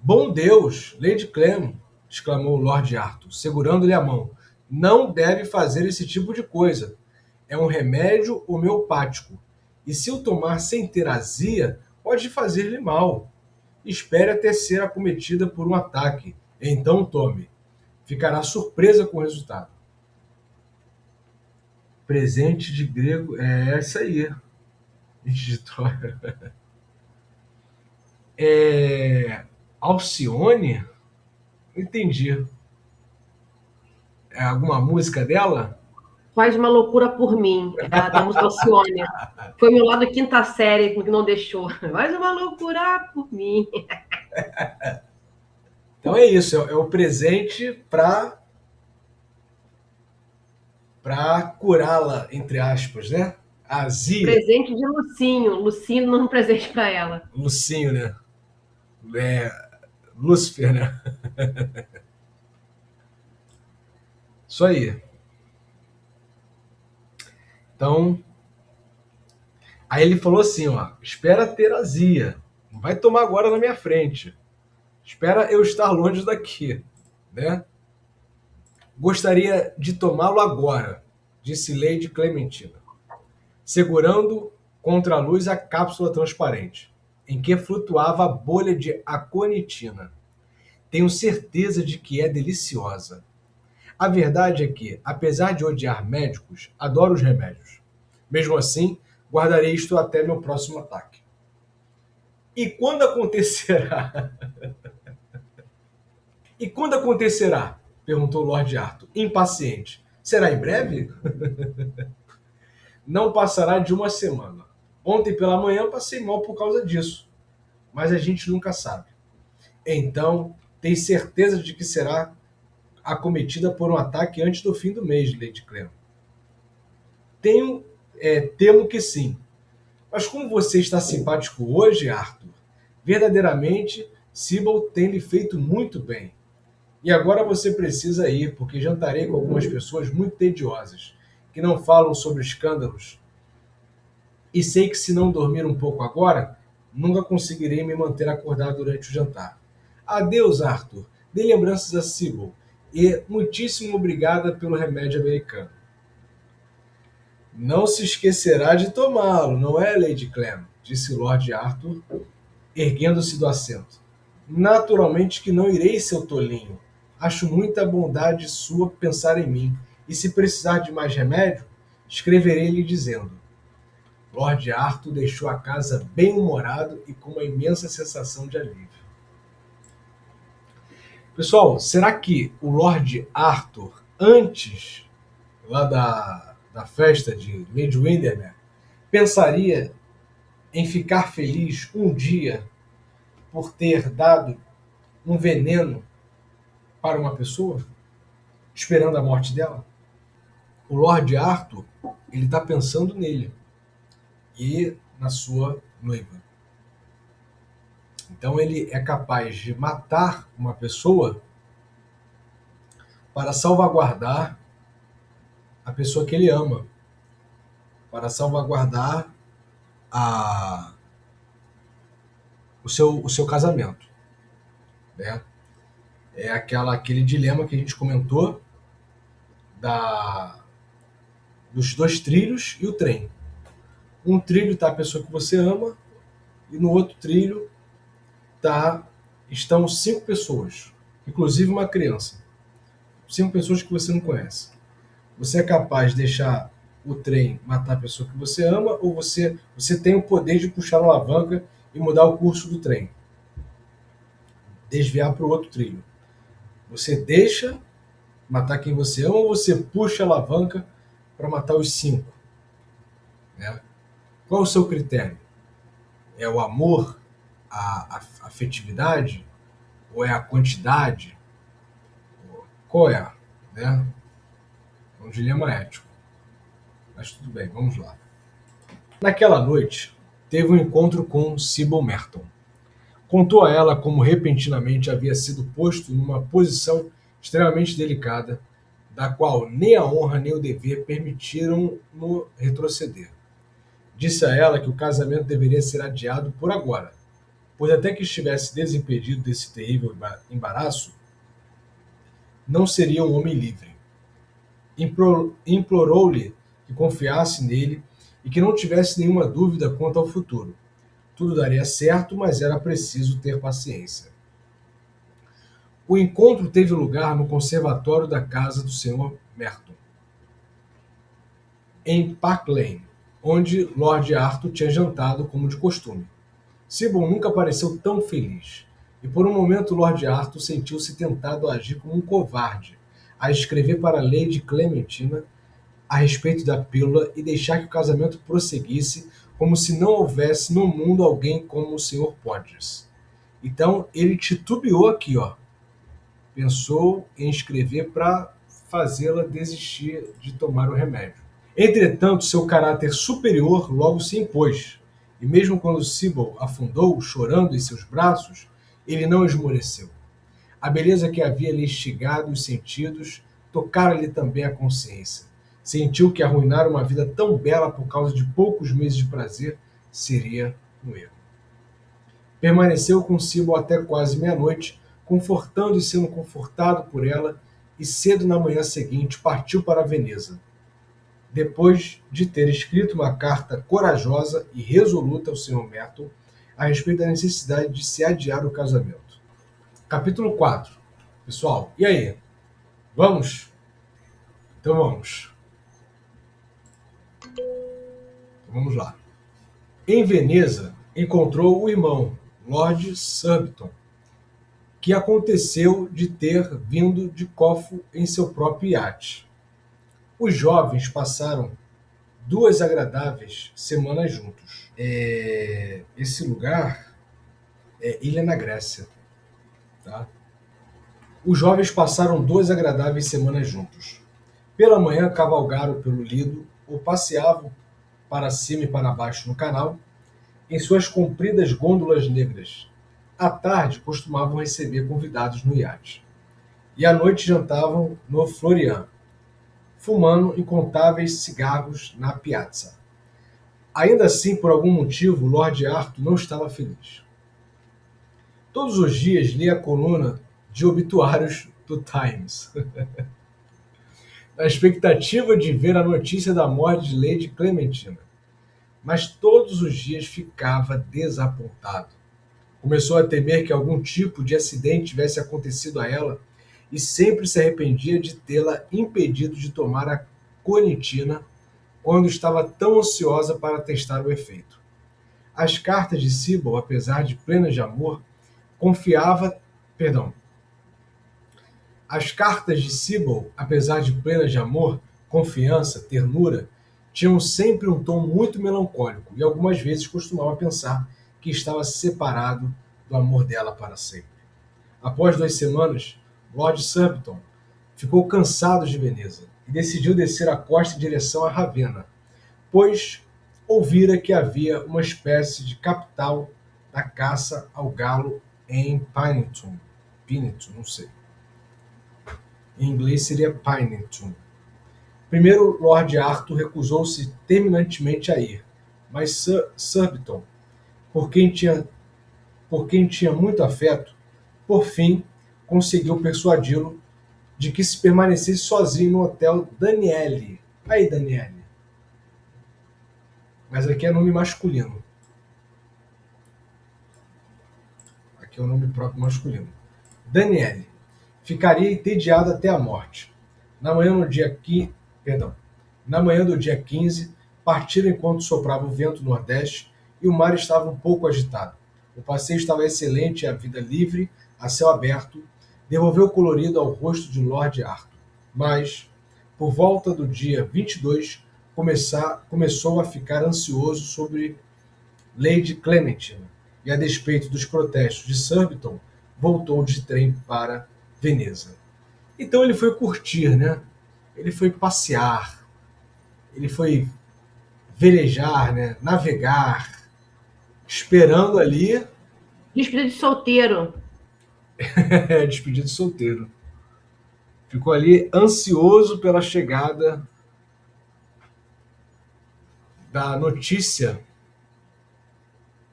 Bom Deus, Lady Clem, exclamou Lord Arthur, segurando-lhe a mão. Não deve fazer esse tipo de coisa. É um remédio homeopático. E se o tomar sem ter azia, pode fazer-lhe mal. Espere até ser acometida por um ataque. Então tome. Ficará surpresa com o resultado. Presente de grego. É essa aí. Editora. Alcione? Não entendi. É alguma música dela? Faz uma loucura por mim, da música Alcione. Foi meu lado quinta série que não deixou. Faz uma loucura por mim. Então é isso, é o presente para curá-la, entre aspas, né? A azia, Presente de Lucinho. Lucinho dando um presente para ela. Lucinho, né? É, Lúcifer, né? Isso aí. Então, aí ele falou assim, ó, espera ter azia. Não vai tomar agora na minha frente. Espera eu estar longe daqui, né? Gostaria de tomá-lo agora, disse Lady Clementina, segurando contra a luz a cápsula transparente, em que flutuava a bolha de aconitina. Tenho certeza de que é deliciosa. A verdade é que, apesar de odiar médicos, adoro os remédios. Mesmo assim, guardarei isto até meu próximo ataque. E quando acontecerá? E quando acontecerá? Perguntou Lord Arthur, impaciente. Será em breve? Não passará de uma semana. Ontem pela manhã passei mal por causa disso, mas a gente nunca sabe. Então, tem certeza de que será acometida por um ataque antes do fim do mês, Lady Clem. Temo que sim. Mas como você está simpático hoje, Arthur, verdadeiramente, Sybil tem lhe feito muito bem. E agora você precisa ir, porque jantarei com algumas pessoas muito tediosas, que não falam sobre escândalos. E sei que se não dormir um pouco agora, nunca conseguirei me manter acordado durante o jantar. Adeus, Arthur. Dê lembranças a Sybil. E muitíssimo obrigada pelo remédio americano. Não se esquecerá de tomá-lo, não é, Lady Clem? Disse Lord Arthur, erguendo-se do assento. Naturalmente que não irei, seu tolinho. Acho muita bondade sua pensar em mim, e se precisar de mais remédio, escreverei-lhe dizendo. Lord Arthur deixou a casa bem-humorado e com uma imensa sensação de alívio. Pessoal, será que o Lord Arthur, antes lá da festa de Lady Windermere, pensaria em ficar feliz um dia por ter dado um veneno para uma pessoa, esperando a morte dela? O Lord Arthur, ele está pensando nele e na sua noiva. Então ele é capaz de matar uma pessoa para salvaguardar a pessoa que ele ama, para salvaguardar a, o seu casamento, né? É aquele dilema que a gente comentou dos dois trilhos e o trem. Um trilho está a pessoa que você ama e no outro trilho estão 5 pessoas, inclusive uma criança. 5 pessoas que você não conhece. Você é capaz de deixar o trem matar a pessoa que você ama ou você tem o poder de puxar a alavanca e mudar o curso do trem? Desviar para o outro trilho. Você deixa matar quem você ama ou você puxa a alavanca para matar os 5? Né? Qual é o seu critério? É o amor, a afetividade? Ou é a quantidade? Qual é? Né? É um dilema ético. Mas tudo bem, vamos lá. Naquela noite, teve um encontro com Sybil Merton. Contou a ela como repentinamente havia sido posto numa posição extremamente delicada, da qual nem a honra nem o dever permitiram-no retroceder. Disse a ela que o casamento deveria ser adiado por agora, pois até que estivesse desimpedido desse terrível embaraço, não seria um homem livre. Implorou-lhe que confiasse nele e que não tivesse nenhuma dúvida quanto ao futuro. Tudo daria certo, mas era preciso ter paciência. O encontro teve lugar no conservatório da casa do Sr. Merton, em Park Lane, onde Lord Arthur tinha jantado como de costume. Sibyl nunca pareceu tão feliz, e por um momento Lord Arthur sentiu-se tentado a agir como um covarde, a escrever para Lady Clementina a respeito da pílula e deixar que o casamento prosseguisse como se não houvesse no mundo alguém como o Sr. Podgers. Então ele titubeou aqui, pensou em escrever para fazê-la desistir de tomar o remédio. Entretanto, seu caráter superior logo se impôs, e mesmo quando Sibyl afundou, chorando em seus braços, ele não esmoreceu. A beleza que havia lhe instigado os sentidos tocara-lhe também a consciência. Sentiu que arruinar uma vida tão bela por causa de poucos meses de prazer seria um erro. Permaneceu com Sibyl até quase meia-noite, confortando e sendo confortado por ela, e cedo na manhã seguinte partiu para Veneza, depois de ter escrito uma carta corajosa e resoluta ao Sr. Merton a respeito da necessidade de se adiar o casamento. Capítulo 4. Pessoal, e aí? Vamos? Então vamos. Vamos lá. Em Veneza, encontrou o irmão, Lord Surbiton, que aconteceu de ter vindo de Corfu em seu próprio iate. Os jovens passaram 2 agradáveis semanas juntos. Esse lugar é Ilha na Grécia. Tá? Os jovens passaram 2 agradáveis semanas juntos. Pela manhã cavalgaram pelo Lido ou passeavam para cima e para baixo no canal, em suas compridas gôndolas negras. À tarde costumavam receber convidados no iate. E à noite jantavam no Florian, fumando incontáveis cigarros na piazza. Ainda assim, por algum motivo, Lord Arthur não estava feliz. Todos os dias lia a coluna de obituários do Times, na expectativa de ver a notícia da morte de Lady Clementina. Mas todos os dias ficava desapontado. Começou a temer que algum tipo de acidente tivesse acontecido a ela e sempre se arrependia de tê-la impedido de tomar a conitina quando estava tão ansiosa para testar o efeito. As cartas de Sibyl, apesar de plenas de amor, As cartas de Sibyl, apesar de plenas de amor, confiança, ternura, tinham sempre um tom muito melancólico e algumas vezes costumava pensar que estava separado do amor dela para sempre. Após 2 semanas, Lord Surbiton ficou cansado de Veneza e decidiu descer a costa em direção a Ravenna, pois ouvira que havia uma espécie de capital da caça ao galo em Pinetone, não sei. Em inglês seria Pinetone. Primeiro, Lord Arthur recusou-se terminantemente a ir, mas Surbiton, por quem tinha muito afeto, por fim conseguiu persuadi-lo de que se permanecesse sozinho no hotel Daniele. Aí, Daniele. Mas aqui é nome masculino. Aqui é o nome próprio masculino. Daniele. Ficaria entediado até a morte. Na manhã do dia 15, partiram enquanto soprava o vento nordeste e o mar estava um pouco agitado. O passeio estava excelente e a vida livre, a céu aberto, devolveu colorido ao rosto de Lord Arthur. Mas, por volta do dia 22, começou a ficar ansioso sobre Lady Clementina, e a despeito dos protestos de Surbiton, voltou de trem para Veneza. Então ele foi curtir, né? Ele foi passear, ele foi velejar, né? Navegar, esperando ali Despedida de solteiro. Despedido de solteiro. Ficou ali ansioso pela chegada da notícia.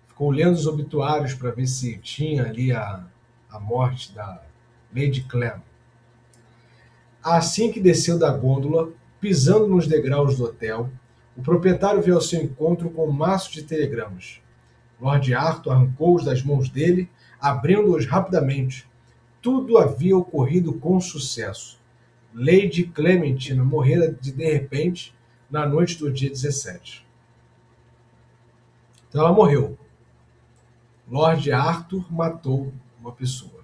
Ficou lendo os obituários para ver se tinha ali a morte da Lady Clem. Assim que desceu da gôndola, pisando nos degraus do hotel, o proprietário veio ao seu encontro com um maço de telegramas. Lord Arthur arrancou-os das mãos dele, abrindo-os rapidamente. Tudo havia ocorrido com sucesso. Lady Clementina morrera de repente na noite do dia 17. Então ela morreu. Lord Arthur matou uma pessoa.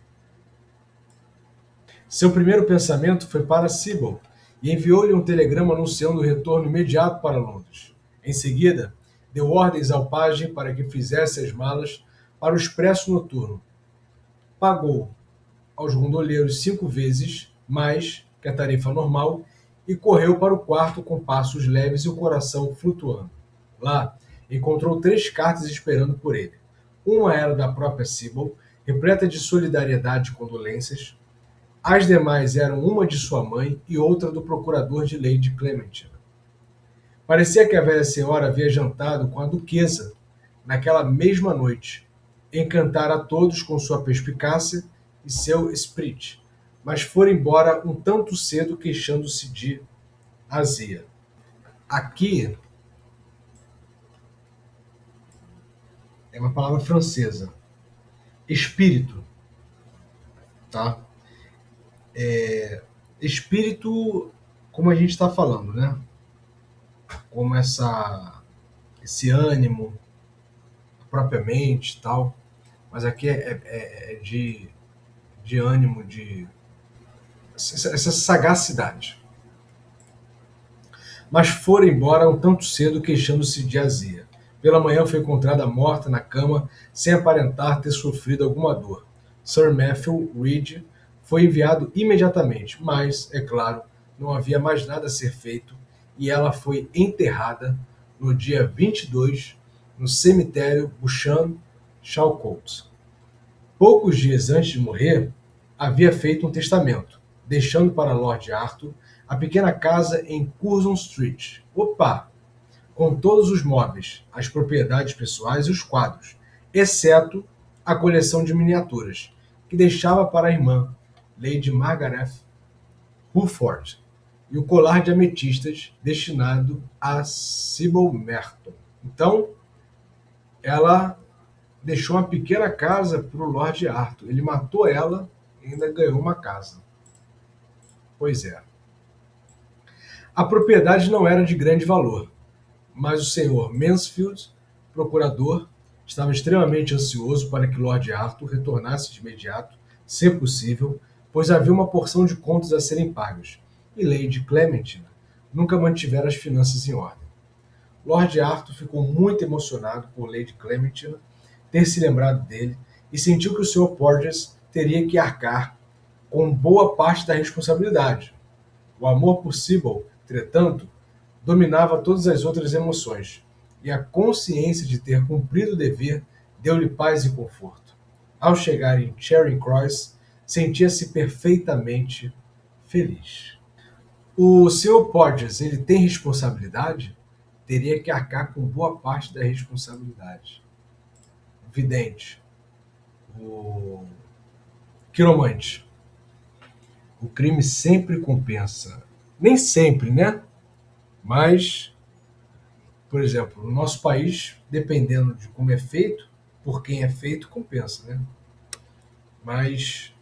Seu primeiro pensamento foi para Sibyl e enviou-lhe um telegrama anunciando o retorno imediato para Londres. Em seguida, deu ordens ao pajem para que fizesse as malas para o expresso noturno. Pagou aos gondoleiros 5 vezes mais que a tarifa normal e correu para o quarto com passos leves e o coração flutuando. Lá, encontrou 3 cartas esperando por ele. Uma era da própria Sibyl, repleta de solidariedade e condolências. As demais eram uma de sua mãe e outra do procurador de Lady Clementina. Parecia que a velha senhora havia jantado com a duquesa naquela mesma noite, encantara a todos com sua perspicácia e seu esprit, mas fora embora um tanto cedo queixando-se de azia. Aqui é uma palavra francesa, espírito, tá? Espírito, como a gente está falando, né? Como esse ânimo, propriamente tal, mas aqui é de ânimo, de essa sagacidade. Mas fora embora um tanto cedo queixando-se de azia. Pela manhã foi encontrada morta na cama, sem aparentar ter sofrido alguma dor. Sir Matthew Reed foi enviado imediatamente, mas, é claro, não havia mais nada a ser feito e ela foi enterrada no dia 22 no cemitério Buchan Chalcotes. Poucos dias antes de morrer, havia feito um testamento, deixando para Lord Arthur a pequena casa em Curzon Street. Opa! Com todos os móveis, as propriedades pessoais e os quadros, exceto a coleção de miniaturas, que deixava para a irmã, Lady Margaret Rufford, e o colar de ametistas destinado a Sibyl Merton. Então, ela deixou uma pequena casa para o Lord Arthur. Ele matou ela e ainda ganhou uma casa. Pois é. A propriedade não era de grande valor, mas o senhor Mansfield, procurador, estava extremamente ansioso para que Lord Arthur retornasse de imediato, se possível, pois havia uma porção de contas a serem pagas, e Lady Clementina nunca mantivera as finanças em ordem. Lord Arthur ficou muito emocionado por Lady Clementina ter se lembrado dele e sentiu que o Sr. Porges teria que arcar com boa parte da responsabilidade. O amor por Sibyl, entretanto, dominava todas as outras emoções, e a consciência de ter cumprido o dever deu-lhe paz e conforto. Ao chegar em Charing Cross, sentia-se perfeitamente feliz. O Sr. Porges, ele tem responsabilidade? Teria que arcar com boa parte da responsabilidade. O vidente, o quiromante. O crime sempre compensa. Nem sempre, né? Mas, por exemplo, no nosso país, dependendo de como é feito, por quem é feito, compensa, né? Mas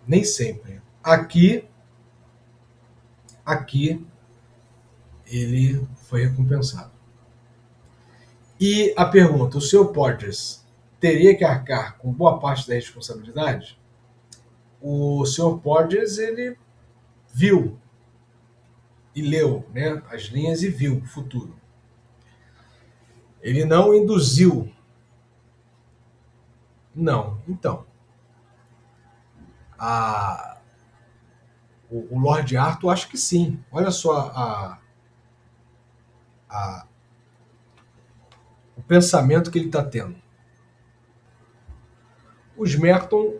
nem sempre. Aqui ele foi recompensado. E a pergunta, o Sr. Porges teria que arcar com boa parte da responsabilidade? O Sr. Porges, ele viu e leu, né, as linhas e viu o futuro. Ele não induziu. Não. Então, o Lord Arthur, acho que sim. Olha só o pensamento que ele está tendo. Os Merton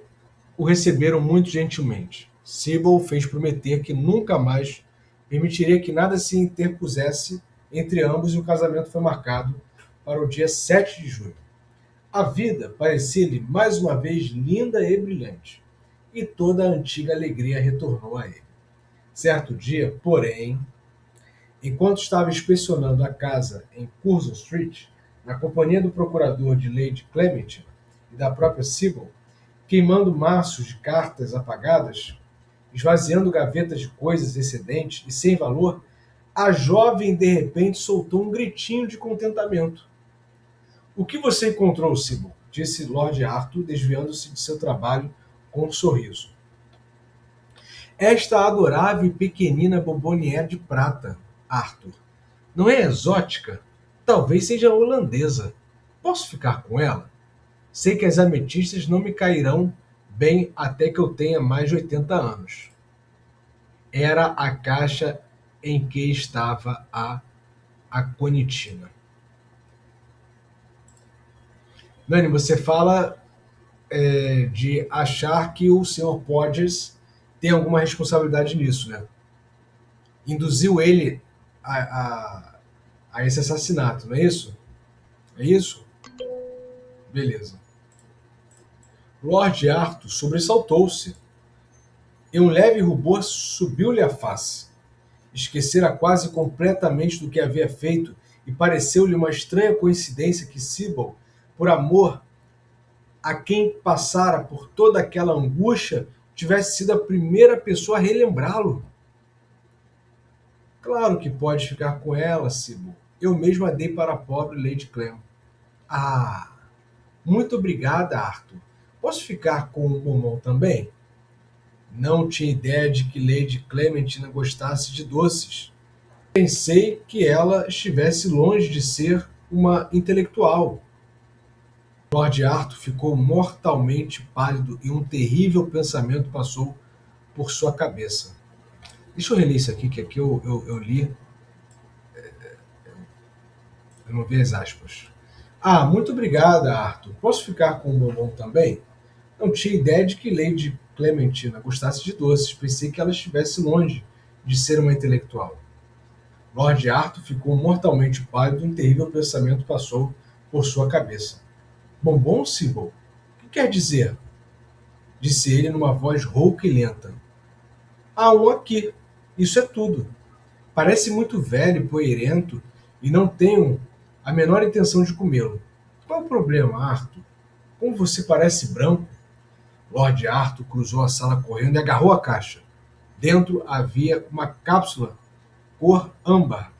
o receberam muito gentilmente. Sibyl fez prometer que nunca mais permitiria que nada se interpusesse entre ambos e o casamento foi marcado para o dia 7 de junho. A vida parecia-lhe mais uma vez linda e brilhante, e toda a antiga alegria retornou a ele. Certo dia, porém, enquanto estava inspecionando a casa em Curzon Street, na companhia do procurador de Lady Clementina e da própria Sibyl, queimando maços de cartas apagadas, esvaziando gavetas de coisas excedentes e sem valor, a jovem de repente soltou um gritinho de contentamento. "O que você encontrou, Sibyl?" disse Lord Arthur, desviando-se de seu trabalho com um sorriso. "Esta adorável e pequenina bombonière de prata, Arthur. Não é exótica? Talvez seja holandesa. Posso ficar com ela? Sei que as ametistas não me cairão bem até que eu tenha mais de 80 anos." Era a caixa em que estava a aconitina. Nani, você fala de achar que o Sr. Podgers tem alguma responsabilidade nisso, né? Induziu ele a esse assassinato, não é isso? É isso? Beleza. Lord Arthur sobressaltou-se, e um leve rubor subiu-lhe à face. Esquecera quase completamente do que havia feito e pareceu-lhe uma estranha coincidência que Sibyl, por amor a quem passara por toda aquela angústia, tivesse sido a primeira pessoa a relembrá-lo. "Claro que pode ficar com ela, Sibyl. Eu mesma a dei para a pobre Lady Clem." "Ah, muito obrigada, Arthur. Posso ficar com o bombom também?" Não tinha ideia de que Lady Clementina gostasse de doces. Pensei que ela estivesse longe de ser uma intelectual. Lord Arthur ficou mortalmente pálido e um terrível pensamento passou por sua cabeça. Deixa eu reler isso aqui, que aqui eu li. Eu não vi as aspas. "Ah, muito obrigada, Arthur. Posso ficar com o bombom também?" Não tinha ideia de que Lady Clementina gostasse de doces. Pensei que ela estivesse longe de ser uma intelectual. Lord Arthur ficou mortalmente pálido e um terrível pensamento passou por sua cabeça. "Bombom, Sibyl? O que quer dizer?" disse ele numa voz rouca e lenta. "Há um aqui. Isso é tudo. Parece muito velho e poeirento e não tenho a menor intenção de comê-lo." "Qual é o problema, Arthur? Como você parece branco." Lord Arthur cruzou a sala correndo e agarrou a caixa. Dentro havia uma cápsula cor âmbar,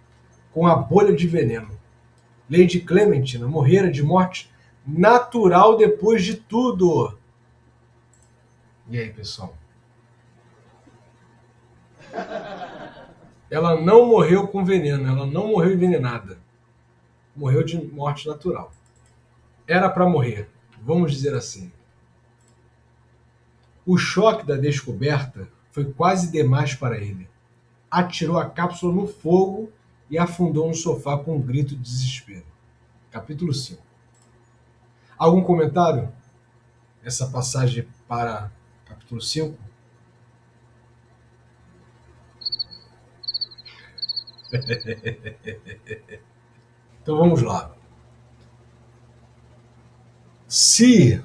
com a bolha de veneno. Lady Clementina morrera de morte natural depois de tudo. E aí, pessoal? Ela não morreu com veneno, ela não morreu envenenada. Morreu de morte natural. Era para morrer, vamos dizer assim. O choque da descoberta foi quase demais para ele. Atirou a cápsula no fogo e afundou no sofá com um grito de desespero. Capítulo 5. Algum comentário? Essa passagem para capítulo 5? Então vamos lá. Se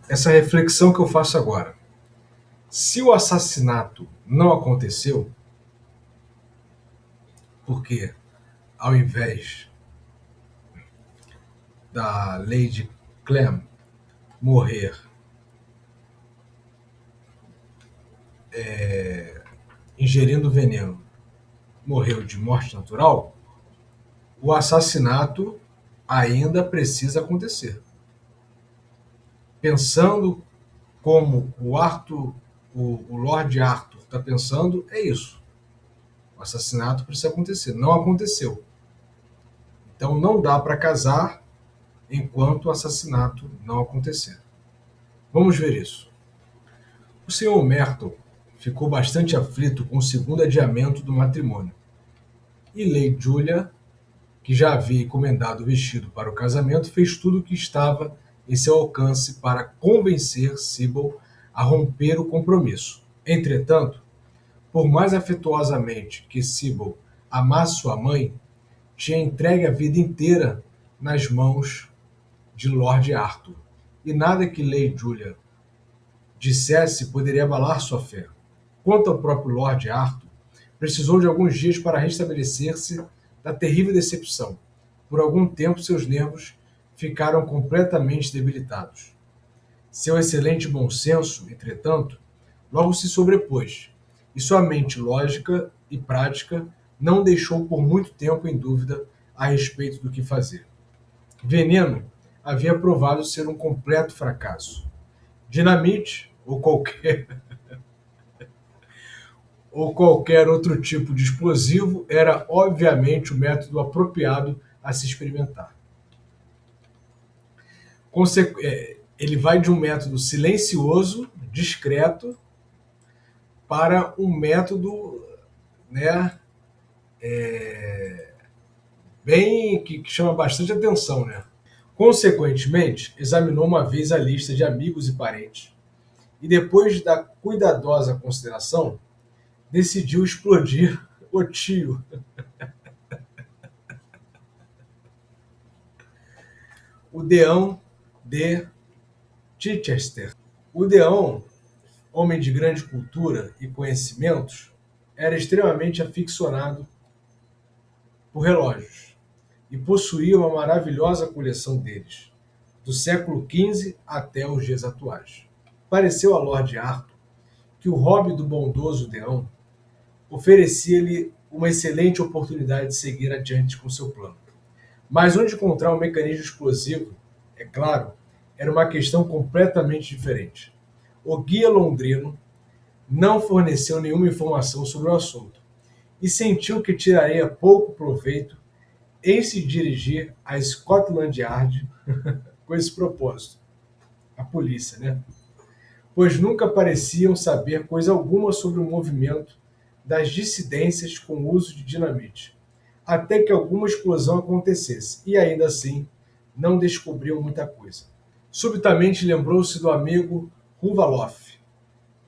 essa reflexão que eu faço agora, se o assassinato não aconteceu, porque ao invés da Lady Clem morrer ingerindo veneno, morreu de morte natural, o assassinato ainda precisa acontecer. Pensando como o Lord Arthur está pensando, é isso. O assassinato precisa acontecer. Não aconteceu. Então não dá para casar enquanto o assassinato não acontecer. Vamos ver isso. O Sr. Merton ficou bastante aflito com o segundo adiamento do matrimônio. E Lady Julia, que já havia encomendado o vestido para o casamento, fez tudo o que estava em seu alcance para convencer Sibyl a romper o compromisso. Entretanto, por mais afetuosamente que Sibyl amasse sua mãe, tinha entregue a vida inteira nas mãos de Lord Arthur, e nada que Lady Julia dissesse poderia abalar sua fé. Quanto ao próprio Lord Arthur, precisou de alguns dias para restabelecer-se da terrível decepção. Por algum tempo, seus nervos ficaram completamente debilitados. Seu excelente bom senso, entretanto, logo se sobrepôs, e sua mente lógica e prática não deixou por muito tempo em dúvida a respeito do que fazer. Veneno havia provado ser um completo fracasso. Dinamite, ou qualquer outro tipo de explosivo, era obviamente o método apropriado a se experimentar. Ele vai de um método silencioso, discreto, para um método, né, bem que chama bastante atenção, né? Consequentemente, examinou uma vez a lista de amigos e parentes e, depois da cuidadosa consideração, decidiu explodir o tio. O Deão de Chichester. O Deão, homem de grande cultura e conhecimentos, era extremamente aficionado por relógios e possuía uma maravilhosa coleção deles, do século XV até os dias atuais. Pareceu a Lord Arthur que o hobby do bondoso Deão oferecia-lhe uma excelente oportunidade de seguir adiante com seu plano. Mas onde encontrar um mecanismo explosivo, é claro, era uma questão completamente diferente. O guia londrino não forneceu nenhuma informação sobre o assunto e sentiu que tiraria pouco proveito em se dirigir a Scotland Yard com esse propósito. A polícia, né? Pois nunca pareciam saber coisa alguma sobre o movimento das dissidências com o uso de dinamite, até que alguma explosão acontecesse, e ainda assim não descobriam muita coisa. Subitamente lembrou-se do amigo Ruvalov,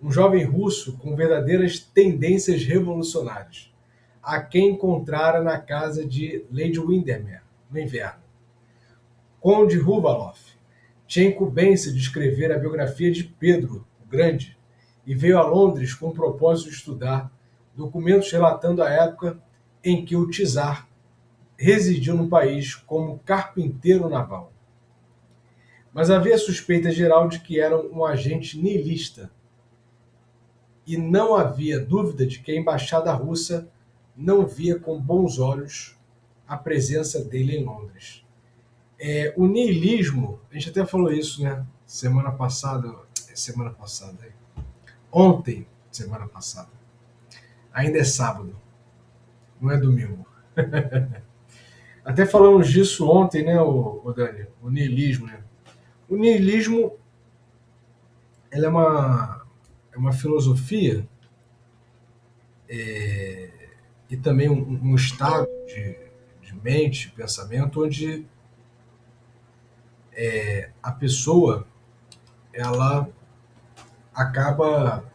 um jovem russo com verdadeiras tendências revolucionárias, a quem encontrara na casa de Lady Windermere, no inverno. Conde Ruvalov tinha incumbência de escrever a biografia de Pedro o Grande e veio a Londres com o propósito de estudar documentos relatando a época em que o czar residiu no país como carpinteiro naval. Mas havia suspeita geral de que era um agente nihilista, e não havia dúvida de que a embaixada russa não via com bons olhos a presença dele em Londres. O niilismo, a gente até falou isso, né? Semana passada, ontem, semana passada. Ainda é sábado, não é domingo. Até falamos disso ontem, né, o Dani? O niilismo, né? O niilismo, ela é uma filosofia e também um estado de mente, de pensamento, onde a pessoa ela acaba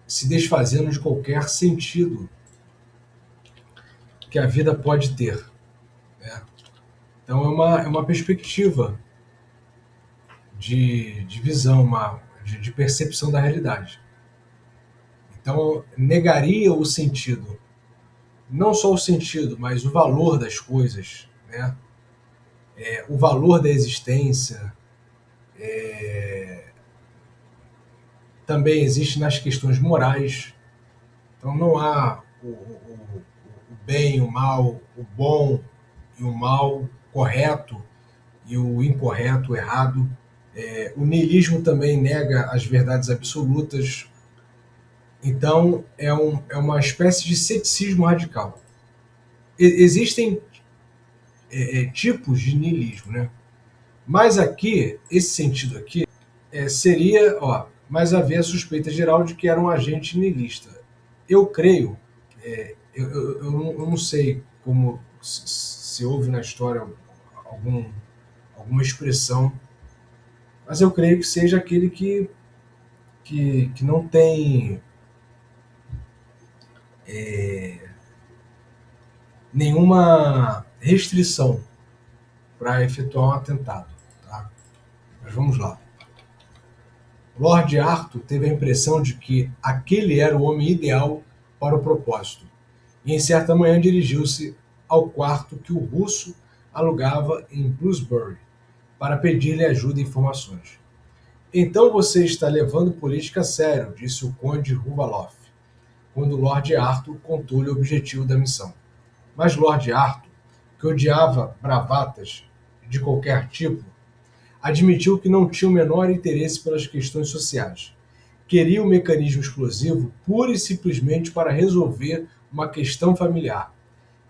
se desfazendo de qualquer sentido que a vida pode ter, né? Então é uma perspectiva de visão, de percepção da realidade. Então negaria o sentido, não só o sentido, mas o valor das coisas, né? O valor da existência, também existe nas questões morais. Então não há o bem, o mal, o bom e o mal, correto e o incorreto, o errado. O niilismo também nega as verdades absolutas. Então é uma espécie de ceticismo radical. Existem tipos de niilismo, né? Mas aqui, esse sentido aqui, seria, mas havia a suspeita geral de que era um agente niilista. Eu creio, eu não sei como se houve na história alguma expressão, mas eu creio que seja aquele que não tem nenhuma restrição para efetuar um atentado. Tá? Mas vamos lá. Lord Arthur teve a impressão de que aquele era o homem ideal para o propósito, e em certa manhã dirigiu-se ao quarto que o russo alugava em Bloomsbury para pedir-lhe ajuda e informações. Então você está levando política a sério, disse o conde Ruvaloff, quando Lord Arthur contou-lhe o objetivo da missão. Mas Lord Arthur, que odiava bravatas de qualquer tipo, admitiu que não tinha o menor interesse pelas questões sociais. Queria um mecanismo explosivo pura e simplesmente para resolver uma questão familiar,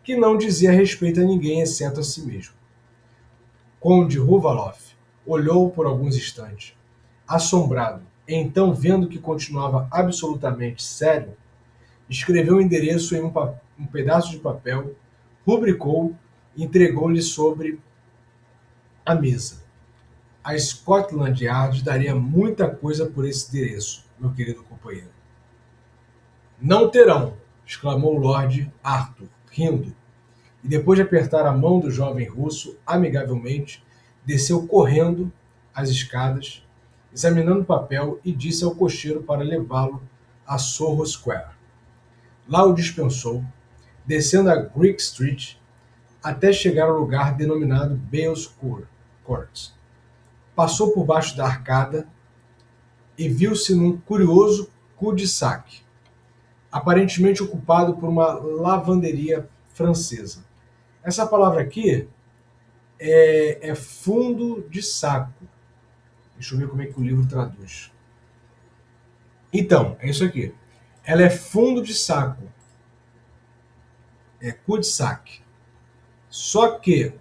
que não dizia respeito a ninguém exceto a si mesmo. Conde Ruvaloff olhou por alguns instantes, assombrado, e então, vendo que continuava absolutamente sério, escreveu o endereço em um pedaço de papel, rubricou e entregou-lhe sobre a mesa. A Scotland Yard daria muita coisa por esse endereço, meu querido companheiro. Não terão, exclamou Lord Arthur, rindo, e depois de apertar a mão do jovem russo amigavelmente, desceu correndo as escadas, examinando o papel e disse ao cocheiro para levá-lo a Soho Square. Lá o dispensou, descendo a Greek Street até chegar ao lugar denominado Bales Court. Passou por baixo da arcada e viu-se num curioso cul-de-sac, aparentemente ocupado por uma lavanderia francesa. Essa palavra aqui é fundo de saco. Deixa eu ver como é que o livro traduz. Então, é isso aqui. Ela é fundo de saco. É cul-de-sac. Só que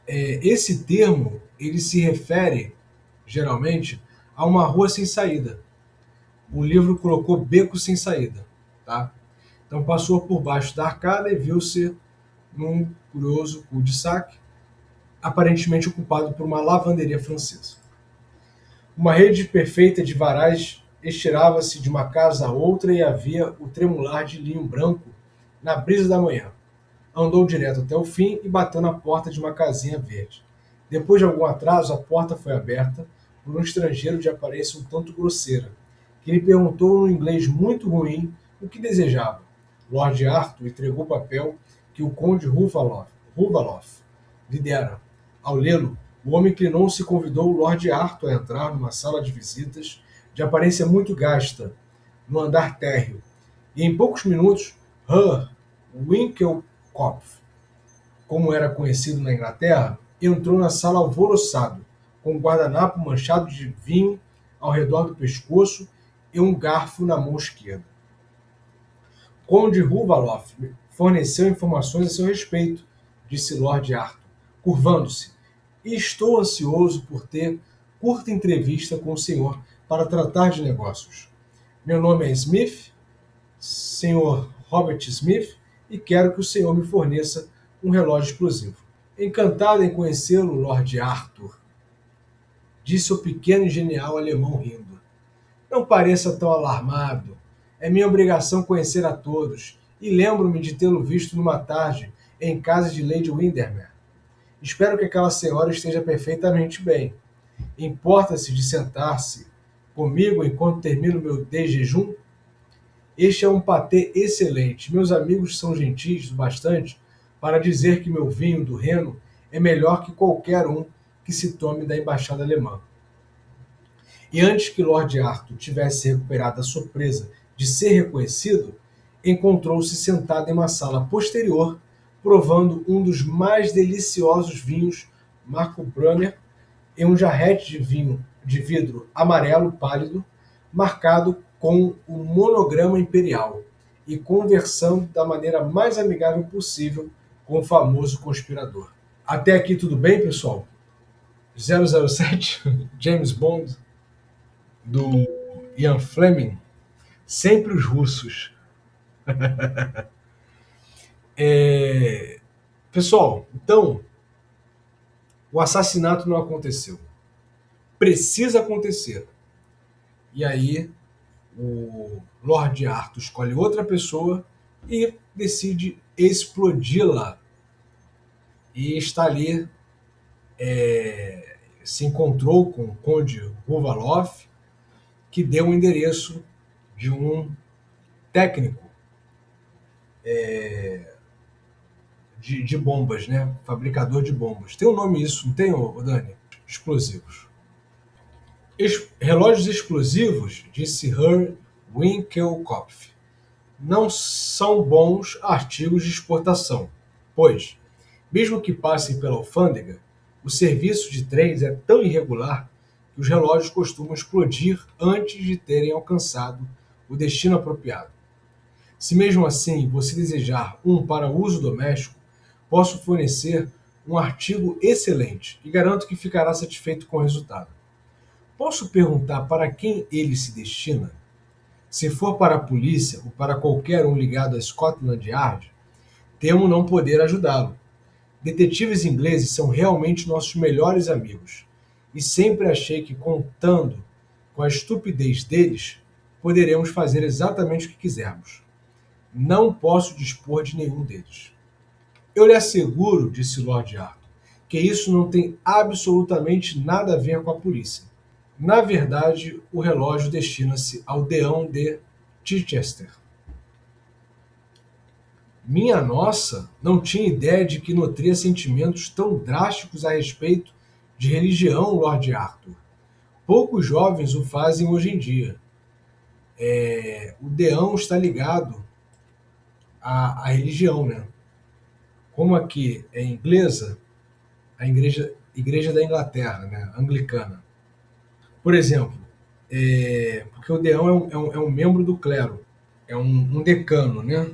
esse termo ele se refere, geralmente, a uma rua sem saída. O livro colocou beco sem saída. Tá? Então passou por baixo da arcada e viu-se num curioso cul-de-sac, aparentemente ocupado por uma lavanderia francesa. Uma rede perfeita de varais estirava-se de uma casa a outra e havia o tremular de linho branco na brisa da manhã. Andou direto até o fim e bateu na porta de uma casinha verde. Depois de algum atraso, a porta foi aberta por um estrangeiro de aparência um tanto grosseira, que lhe perguntou num inglês muito ruim o que desejava. Lord Arthur entregou o papel que o conde Ruvaloff lhe dera. Ao lê-lo, o homem inclinou-se e convidou o Lord Arthur a entrar numa sala de visitas de aparência muito gasta, no andar térreo, e em poucos minutos, Winkelkopf, como era conhecido na Inglaterra, entrou na sala alvoroçado, com um guardanapo manchado de vinho ao redor do pescoço e um garfo na mão esquerda. Conde Ruvaloff forneceu informações a seu respeito, disse Lord Arthur, curvando-se, e estou ansioso por ter curta entrevista com o senhor para tratar de negócios. Meu nome é Smith, Sr. Robert Smith, e quero que o senhor me forneça um relógio explosivo. Encantado em conhecê-lo, Lord Arthur, disse o pequeno e genial alemão rindo. Não pareça tão alarmado. É minha obrigação conhecer a todos, e lembro-me de tê-lo visto numa tarde em casa de Lady Windermere. Espero que aquela senhora esteja perfeitamente bem. Importa-se de sentar-se comigo enquanto termino meu desjejum? Este é um patê excelente. Meus amigos são gentis o bastante para dizer que meu vinho do Reno é melhor que qualquer um que se tome da embaixada alemã. E antes que Lord Arthur tivesse recuperado a surpresa de ser reconhecido, encontrou-se sentado em uma sala posterior, provando um dos mais deliciosos vinhos Marco Brunner em um jarrete de vinho de vidro amarelo pálido, marcado com o monograma imperial, e conversando da maneira mais amigável possível com o famoso conspirador. Até aqui tudo bem, pessoal? 007, James Bond, do Ian Fleming, sempre os russos. Pessoal, então, O assassinato não aconteceu. Precisa acontecer. E aí o Lord Arthur escolhe outra pessoa e decide explodi-la. E está ali, se encontrou com o Conde Ruvaloff, que deu o endereço de um técnico de bombas, né? Fabricador de bombas. Tem um nome isso, não tem, Dani? Explosivos. Relógios explosivos, disse Herr Winkelkopf, não são bons artigos de exportação, pois, mesmo que passem pela alfândega, o serviço de trens é tão irregular que os relógios costumam explodir antes de terem alcançado o destino apropriado. Se mesmo assim você desejar um para uso doméstico, posso fornecer um artigo excelente e garanto que ficará satisfeito com o resultado. Posso perguntar para quem ele se destina? Se for para a polícia ou para qualquer um ligado à Scotland Yard, temo não poder ajudá-lo. Detetives ingleses são realmente nossos melhores amigos, e sempre achei que, contando com a estupidez deles, poderemos fazer exatamente o que quisermos. Não posso dispor de nenhum deles. Eu lhe asseguro, disse Lord Arthur, que isso não tem absolutamente nada a ver com a polícia. Na verdade, o relógio destina-se ao deão de Chichester. Minha nossa, não tinha ideia de que nutria sentimentos tão drásticos a respeito de religião, Lord Arthur. Poucos jovens o fazem hoje em dia. O deão está ligado à religião, né? Como aqui é inglesa, a igreja da Inglaterra, né? Anglicana. Por exemplo, porque o deão é um membro do clero, é um decano, né?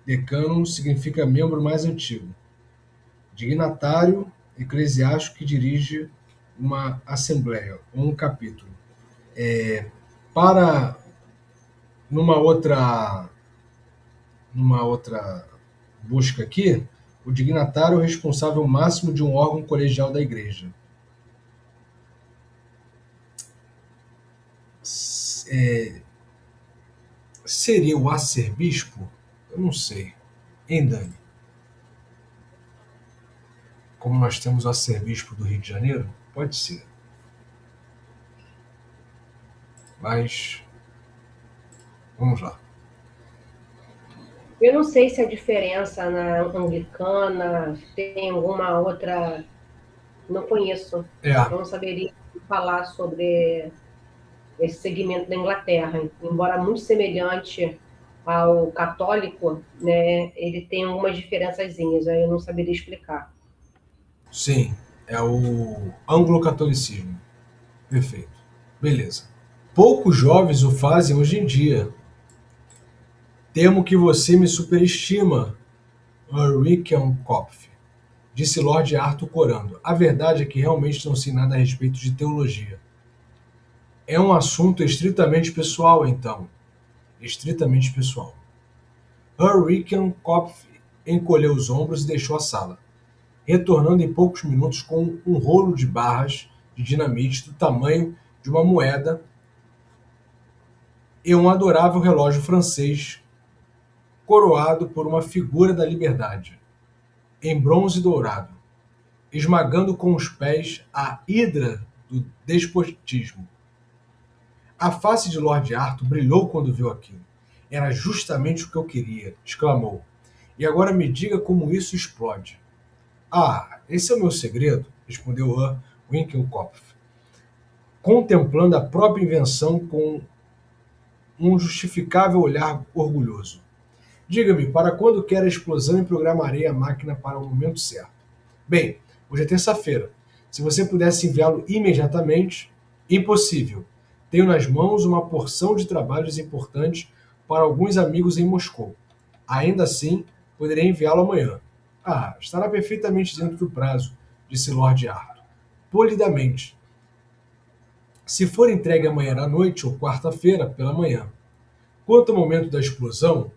Decano significa membro mais antigo. Dignatário eclesiástico que dirige uma assembleia ou um capítulo. Para numa outra busca aqui, o dignatário é o responsável máximo de um órgão colegial da igreja. Seria o arcebispo? Eu não sei. Hein, Dani? Como nós temos o arcebispo do Rio de Janeiro? Pode ser. Mas vamos lá. Eu não sei se a diferença na anglicana tem alguma outra. Não conheço. Eu não saberia falar sobre esse segmento da Inglaterra. Embora muito semelhante ao católico, né, ele tem algumas diferençazinhas, aí eu não saberia explicar. Sim, é o anglo-catolicismo. Perfeito. Beleza. Poucos jovens o fazem hoje em dia. Temo que você me superestima, Winkelkopf, disse Lord Arthur corando. A verdade é que realmente não sei nada a respeito de teologia. É um assunto estritamente pessoal, então. Estritamente pessoal. Winkelkopf encolheu os ombros e deixou a sala, retornando em poucos minutos com um rolo de barras de dinamite do tamanho de uma moeda e um adorável relógio francês coroado por uma figura da liberdade, em bronze dourado, esmagando com os pés a hidra do despotismo. A face de Lord Arthur brilhou quando viu aquilo. Era justamente o que eu queria, exclamou. E agora me diga como isso explode. Ah, esse é o meu segredo, respondeu Winkelkopf, contemplando a própria invenção com um justificável olhar orgulhoso. Diga-me, para quando quer a explosão e programarei a máquina para o momento certo. Bem, hoje é terça-feira. Se você pudesse enviá-lo imediatamente, impossível. Tenho nas mãos uma porção de trabalhos importantes para alguns amigos em Moscou. Ainda assim, poderei enviá-lo amanhã. Ah, estará perfeitamente dentro do prazo, disse Lord Arthur. Polidamente. Se for entregue amanhã à noite ou quarta-feira pela manhã. Quanto ao momento da explosão,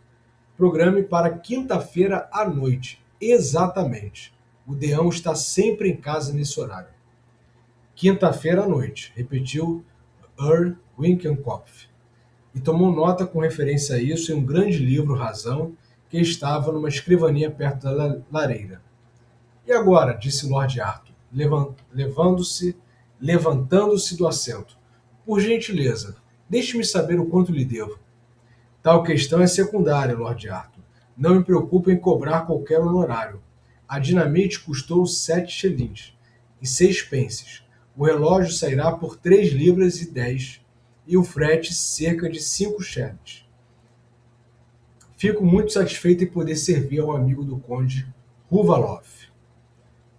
programe para quinta-feira à noite, exatamente. O Deão está sempre em casa nesse horário. Quinta-feira à noite, repetiu Earl Winkelkopf, e tomou nota com referência a isso em um grande livro Razão que estava numa escrivaninha perto da lareira. E agora, disse Lord Arthur, levantando-se do assento. Por gentileza, deixe-me saber o quanto lhe devo. Tal questão é secundária, Lord Arthur. Não me preocupe em cobrar qualquer honorário. A dinamite custou 7 shillings e 6 pences. O relógio sairá por 3 libras e 10 e o frete cerca de 5 shillings. Fico muito satisfeito em poder servir ao amigo do conde Ruvaloff.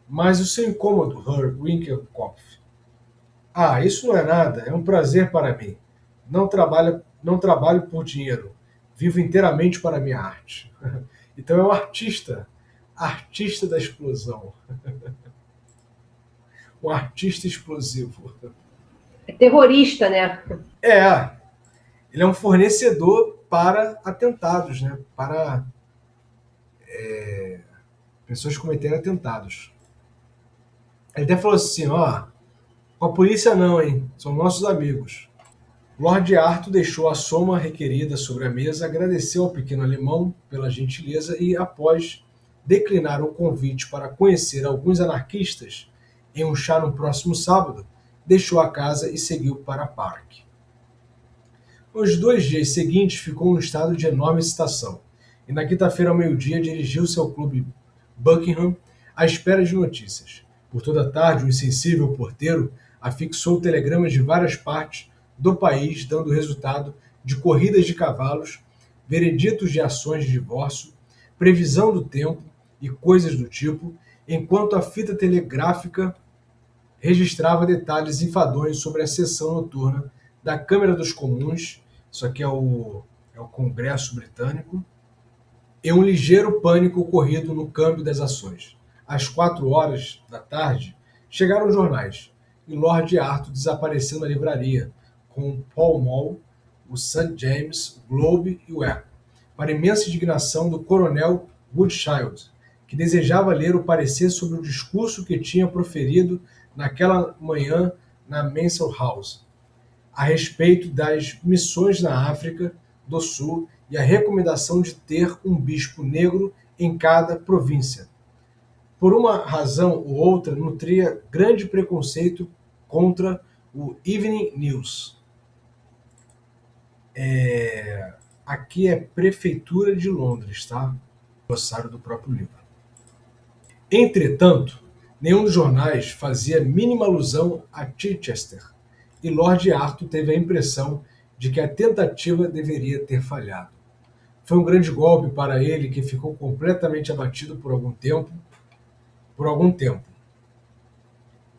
Mas o seu incômodo, Herr Winkelkopf. Ah, isso não é nada, é um prazer para mim. Não trabalho por dinheiro. Vivo inteiramente para a minha arte. Então é um artista da explosão. Um artista explosivo. É terrorista, né? Ele é um fornecedor para atentados, né? Para pessoas cometerem atentados. Ele até falou assim, com a polícia não, hein? São nossos amigos. Lord Arthur deixou a soma requerida sobre a mesa, agradeceu ao pequeno alemão pela gentileza e, após declinar o convite para conhecer alguns anarquistas em um chá no próximo sábado, deixou a casa e seguiu para Park. Nos 2 dias seguintes ficou num estado de enorme excitação, e na quinta-feira ao meio-dia dirigiu-se ao clube Buckingham à espera de notícias. Por toda a tarde, o insensível porteiro afixou telegramas de várias partes do país, dando resultado de corridas de cavalos, vereditos de ações de divórcio, previsão do tempo e coisas do tipo, enquanto a fita telegráfica registrava detalhes enfadonhos sobre a sessão noturna da Câmara dos Comuns, isso aqui é o Congresso Britânico, e um ligeiro pânico ocorrido no câmbio das ações. Às 4 horas da tarde, chegaram os jornais, e Lord Arthur desapareceu na livraria, com o Pall Mall, o St. James, o Globe e o Echo, para imensa indignação do coronel Woodchild, que desejava ler o parecer sobre o discurso que tinha proferido naquela manhã na Mansell House, a respeito das missões na África do Sul e a recomendação de ter um bispo negro em cada província. Por uma razão ou outra, nutria grande preconceito contra o Evening News. Aqui é Prefeitura de Londres, tá? Glossário do próprio livro. Entretanto, nenhum dos jornais fazia mínima alusão a Chichester, e Lord Arthur teve a impressão de que a tentativa deveria ter falhado. Foi um grande golpe para ele, que ficou completamente abatido por algum tempo.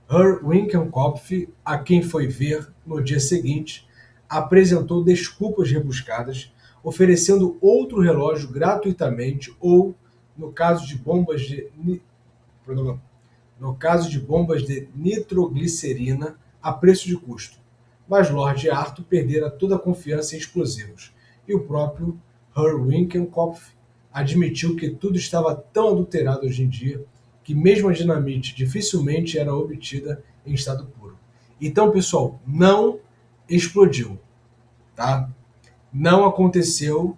Herr Winkelkopf, a quem foi ver no dia seguinte, apresentou desculpas rebuscadas, oferecendo outro relógio gratuitamente ou, no caso de bombas de nitroglicerina, a preço de custo. Mas Lord Arthur perdera toda a confiança em explosivos, e o próprio Herr Winkelkopf admitiu que tudo estava tão adulterado hoje em dia que mesmo a dinamite dificilmente era obtida em estado puro. Então, pessoal, não explodiu, tá? Não aconteceu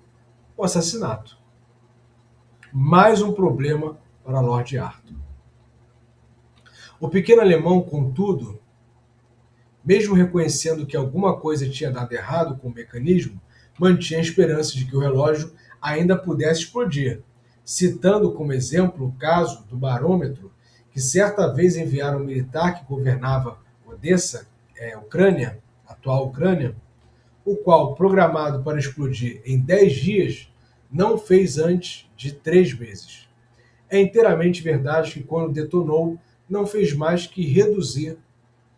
o assassinato. Mais um problema para Lord Arthur. O pequeno alemão, contudo, mesmo reconhecendo que alguma coisa tinha dado errado com o mecanismo, mantinha a esperança de que o relógio ainda pudesse explodir, citando como exemplo o caso do barômetro que certa vez enviaram um militar que governava Odessa, Ucrânia, atual Ucrânia, o qual, programado para explodir em 10 dias, não fez antes de 3 meses. É inteiramente verdade que, quando detonou, não fez mais que reduzir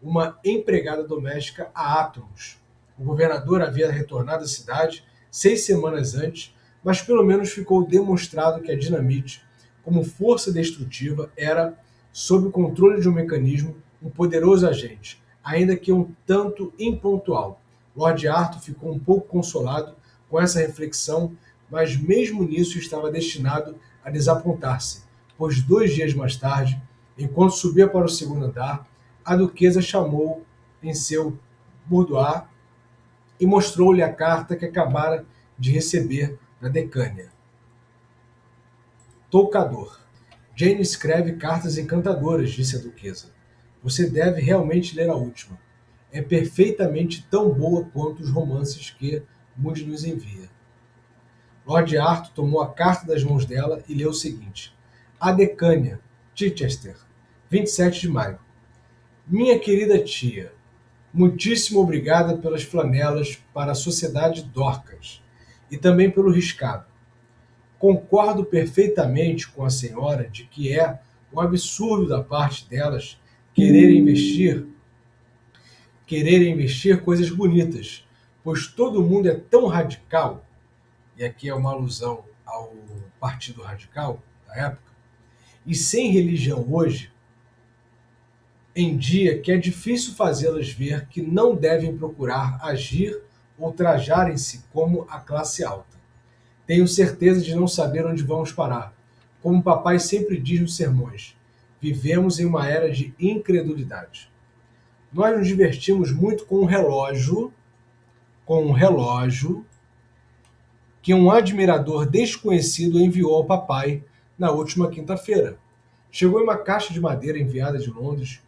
uma empregada doméstica a átomos. O governador havia retornado à cidade 6 semanas antes, mas pelo menos ficou demonstrado que a dinamite, como força destrutiva, era, sob o controle de um mecanismo, um poderoso agente, ainda que um tanto impontual. Lord Arthur ficou um pouco consolado com essa reflexão, mas mesmo nisso estava destinado a desapontar-se, pois 2 dias mais tarde, enquanto subia para o segundo andar, a duquesa chamou em seu boudoir e mostrou-lhe a carta que acabara de receber da decânia. Toucador. Jane escreve cartas encantadoras, disse a duquesa. Você deve realmente ler a última. É perfeitamente tão boa quanto os romances que Moody nos envia. Lord Arthur tomou a carta das mãos dela e leu o seguinte. A decânia, Chichester, 27 de maio. Minha querida tia, muitíssimo obrigada pelas flanelas para a Sociedade Dorcas e também pelo riscado. Concordo perfeitamente com a senhora de que é um absurdo da parte delas quererem investir coisas bonitas, pois todo mundo é tão radical, e aqui é uma alusão ao Partido Radical da época, e sem religião hoje, em dia que é difícil fazê-las ver que não devem procurar agir ou trajarem-se como a classe alta. Tenho certeza de não saber onde vamos parar. Como papai sempre diz nos sermões, vivemos em uma era de incredulidade. Nós nos divertimos muito com um relógio que um admirador desconhecido enviou ao papai na última quinta-feira. Chegou em uma caixa de madeira enviada de Londres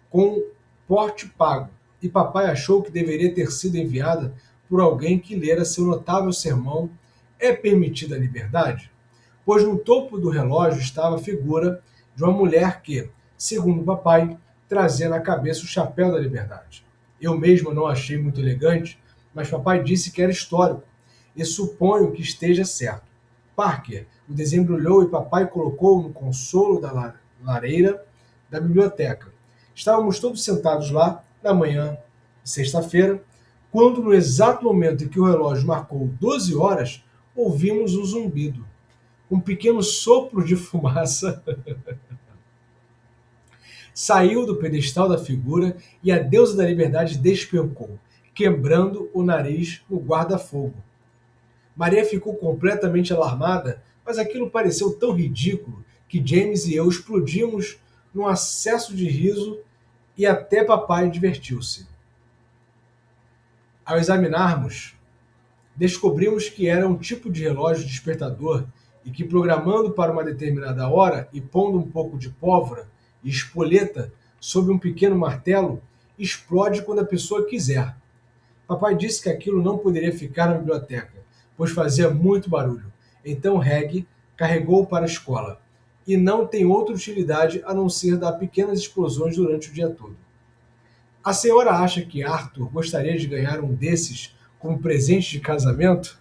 com porte pago, e papai achou que deveria ter sido enviada por alguém que lera seu notável sermão É permitida a liberdade? Pois no topo do relógio estava a figura de uma mulher que, segundo papai, trazia na cabeça o chapéu da liberdade. Eu mesmo não achei muito elegante, mas papai disse que era histórico, e suponho que esteja certo. Parker o desembrulhou e papai colocou no consolo da lareira da biblioteca. Estávamos todos sentados lá, na manhã de sexta-feira, quando, no exato momento em que o relógio marcou 12 horas, ouvimos um zumbido. Um pequeno sopro de fumaça saiu do pedestal da figura e a deusa da liberdade despencou, quebrando o nariz no guarda-fogo. Maria ficou completamente alarmada, mas aquilo pareceu tão ridículo que James e eu explodimos num acesso de riso e até papai divertiu-se. Ao examinarmos, descobrimos que era um tipo de relógio despertador e que, programando para uma determinada hora e pondo um pouco de pólvora e espoleta sob um pequeno martelo, explode quando a pessoa quiser. Papai disse que aquilo não poderia ficar na biblioteca, pois fazia muito barulho. Então Reg carregou-o para a escola, e não tem outra utilidade a não ser dar pequenas explosões durante o dia todo. A senhora acha que Arthur gostaria de ganhar um desses como presente de casamento?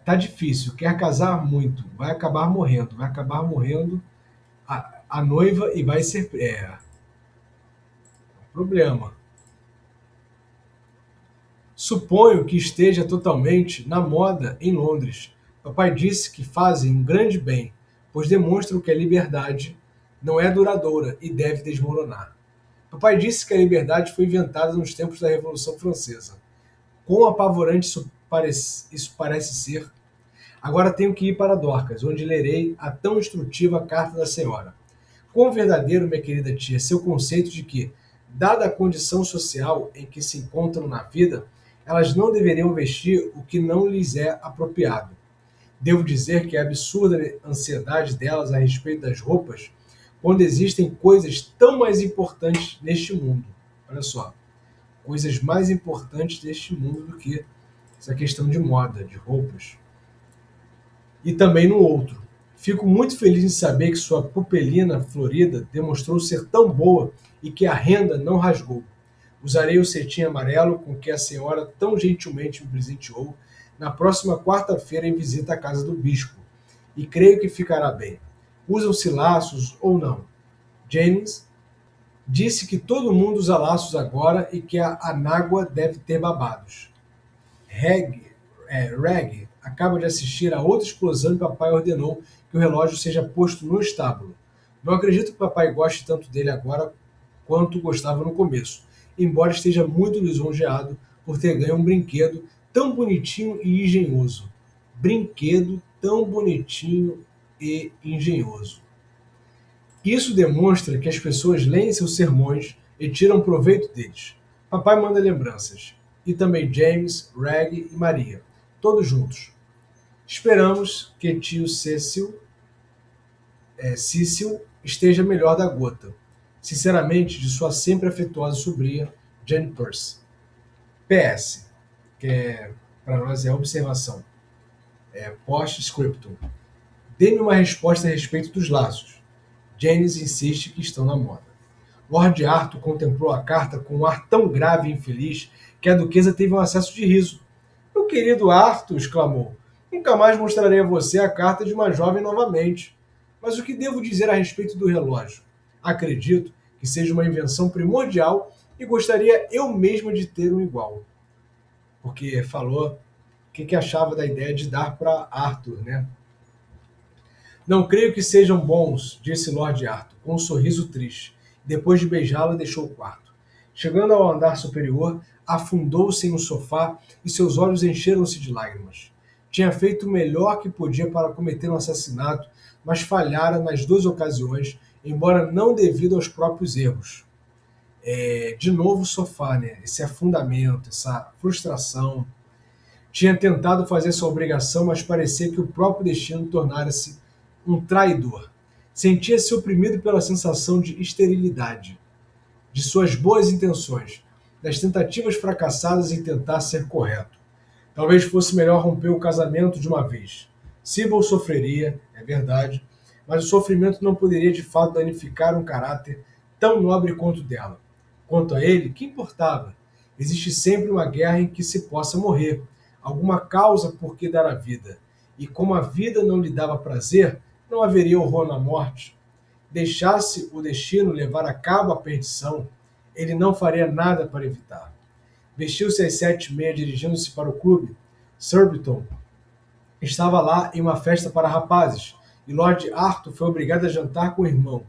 Tá difícil, quer casar muito, vai acabar morrendo a noiva e vai ser problema. Suponho que esteja totalmente na moda em Londres. Papai disse que fazem um grande bem, pois demonstram que a liberdade não é duradoura e deve desmoronar. Papai disse que a liberdade foi inventada nos tempos da Revolução Francesa. Quão apavorante isso parece ser. Agora tenho que ir para Dorcas, onde lerei a tão instrutiva carta da senhora. Quão verdadeiro, minha querida tia, seu conceito de que, dada a condição social em que se encontram na vida, elas não deveriam vestir o que não lhes é apropriado. Devo dizer que é absurda a ansiedade delas a respeito das roupas, quando existem coisas tão mais importantes neste mundo. Olha só, coisas mais importantes neste mundo do que essa questão de moda, de roupas. E também no outro. Fico muito feliz em saber que sua pupilina florida demonstrou ser tão boa e que a renda não rasgou. Usarei o cetim amarelo com que a senhora tão gentilmente me presenteou na próxima quarta-feira em visita à casa do bispo, e creio que ficará bem. Usam-se laços ou não? James disse que todo mundo usa laços agora e que a anágua deve ter babados. Reg acaba de assistir a outra explosão e papai ordenou que o relógio seja posto no estábulo. Não acredito que papai goste tanto dele agora quanto gostava no começo, embora esteja muito lisonjeado por ter ganho um brinquedo tão bonitinho e engenhoso. Brinquedo tão bonitinho e engenhoso. Isso demonstra que as pessoas leem seus sermões e tiram proveito deles. Papai manda lembranças. E também James, Reg e Maria, todos juntos. Esperamos que tio Cecil esteja melhor da gota. Sinceramente, de sua sempre afetuosa sobrinha, Jane Percy. PS, que para nós é observação. Post-scriptum. Dê-me uma resposta a respeito dos laços. Janice insiste que estão na moda. Lord Arthur contemplou a carta com um ar tão grave e infeliz que a duquesa teve um acesso de riso. Meu querido Arthur, exclamou, nunca mais mostrarei a você a carta de uma jovem novamente. Mas o que devo dizer a respeito do relógio? Acredito que seja uma invenção primordial e gostaria eu mesma de ter um igual. Porque falou o que achava da ideia de dar para Arthur, né? Não creio que sejam bons, disse Lord Arthur, com um sorriso triste. Depois de beijá-la, deixou o quarto. Chegando ao andar superior, afundou-se em um sofá e seus olhos encheram-se de lágrimas. Tinha feito o melhor que podia para cometer um assassinato, mas falhara nas duas ocasiões, embora não devido aos próprios erros. De novo o sofá, né? Esse afundamento, essa frustração. Tinha tentado fazer sua obrigação, mas parecia que o próprio destino tornara-se um traidor. Sentia-se oprimido pela sensação de esterilidade, de suas boas intenções, das tentativas fracassadas em tentar ser correto. Talvez fosse melhor romper o casamento de uma vez. Sybil sofreria, é verdade, mas o sofrimento não poderia de fato danificar um caráter tão nobre quanto o dela. Quanto a ele, que importava? Existe sempre uma guerra em que se possa morrer, alguma causa por que dar a vida. E como a vida não lhe dava prazer, não haveria horror na morte. Deixasse o destino levar a cabo a perdição, ele não faria nada para evitar. Vestiu-se às 7h30, dirigindo-se para o clube. Surbiton estava lá em uma festa para rapazes, e Lord Arthur foi obrigado a jantar com o irmão.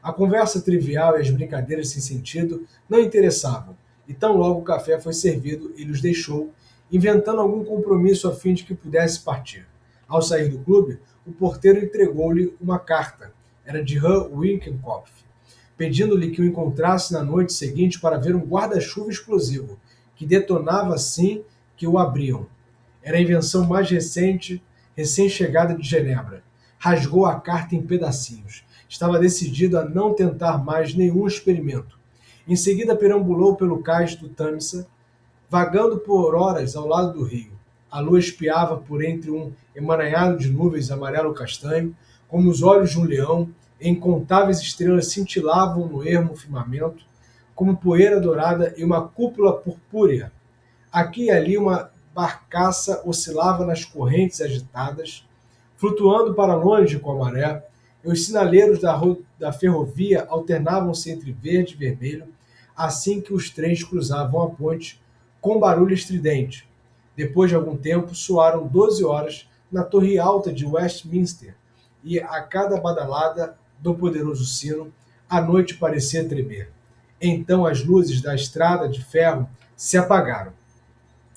A conversa trivial e as brincadeiras sem sentido não interessavam, e tão logo o café foi servido, ele os deixou, inventando algum compromisso a fim de que pudesse partir. Ao sair do clube, o porteiro entregou-lhe uma carta. Era de Hugh Winkenkopf, pedindo-lhe que o encontrasse na noite seguinte para ver um guarda-chuva explosivo, que detonava assim que o abriam. Era a invenção mais recente, recém-chegada de Genebra. Rasgou a carta em pedacinhos. Estava decidido a não tentar mais nenhum experimento. Em seguida perambulou pelo cais do Tamisa, vagando por horas ao lado do rio. A lua espiava por entre um emaranhado de nuvens amarelo-castanho, como os olhos de um leão, e incontáveis estrelas cintilavam no ermo firmamento, como poeira dourada e uma cúpula purpúrea. Aqui e ali uma barcaça oscilava nas correntes agitadas, flutuando para longe com a maré, e os sinaleiros da ferrovia alternavam-se entre verde e vermelho, assim que os trens cruzavam a ponte com barulho estridente. Depois de algum tempo, soaram 12 horas na torre alta de Westminster, e a cada badalada do poderoso sino, a noite parecia tremer. Então as luzes da estrada de ferro se apagaram.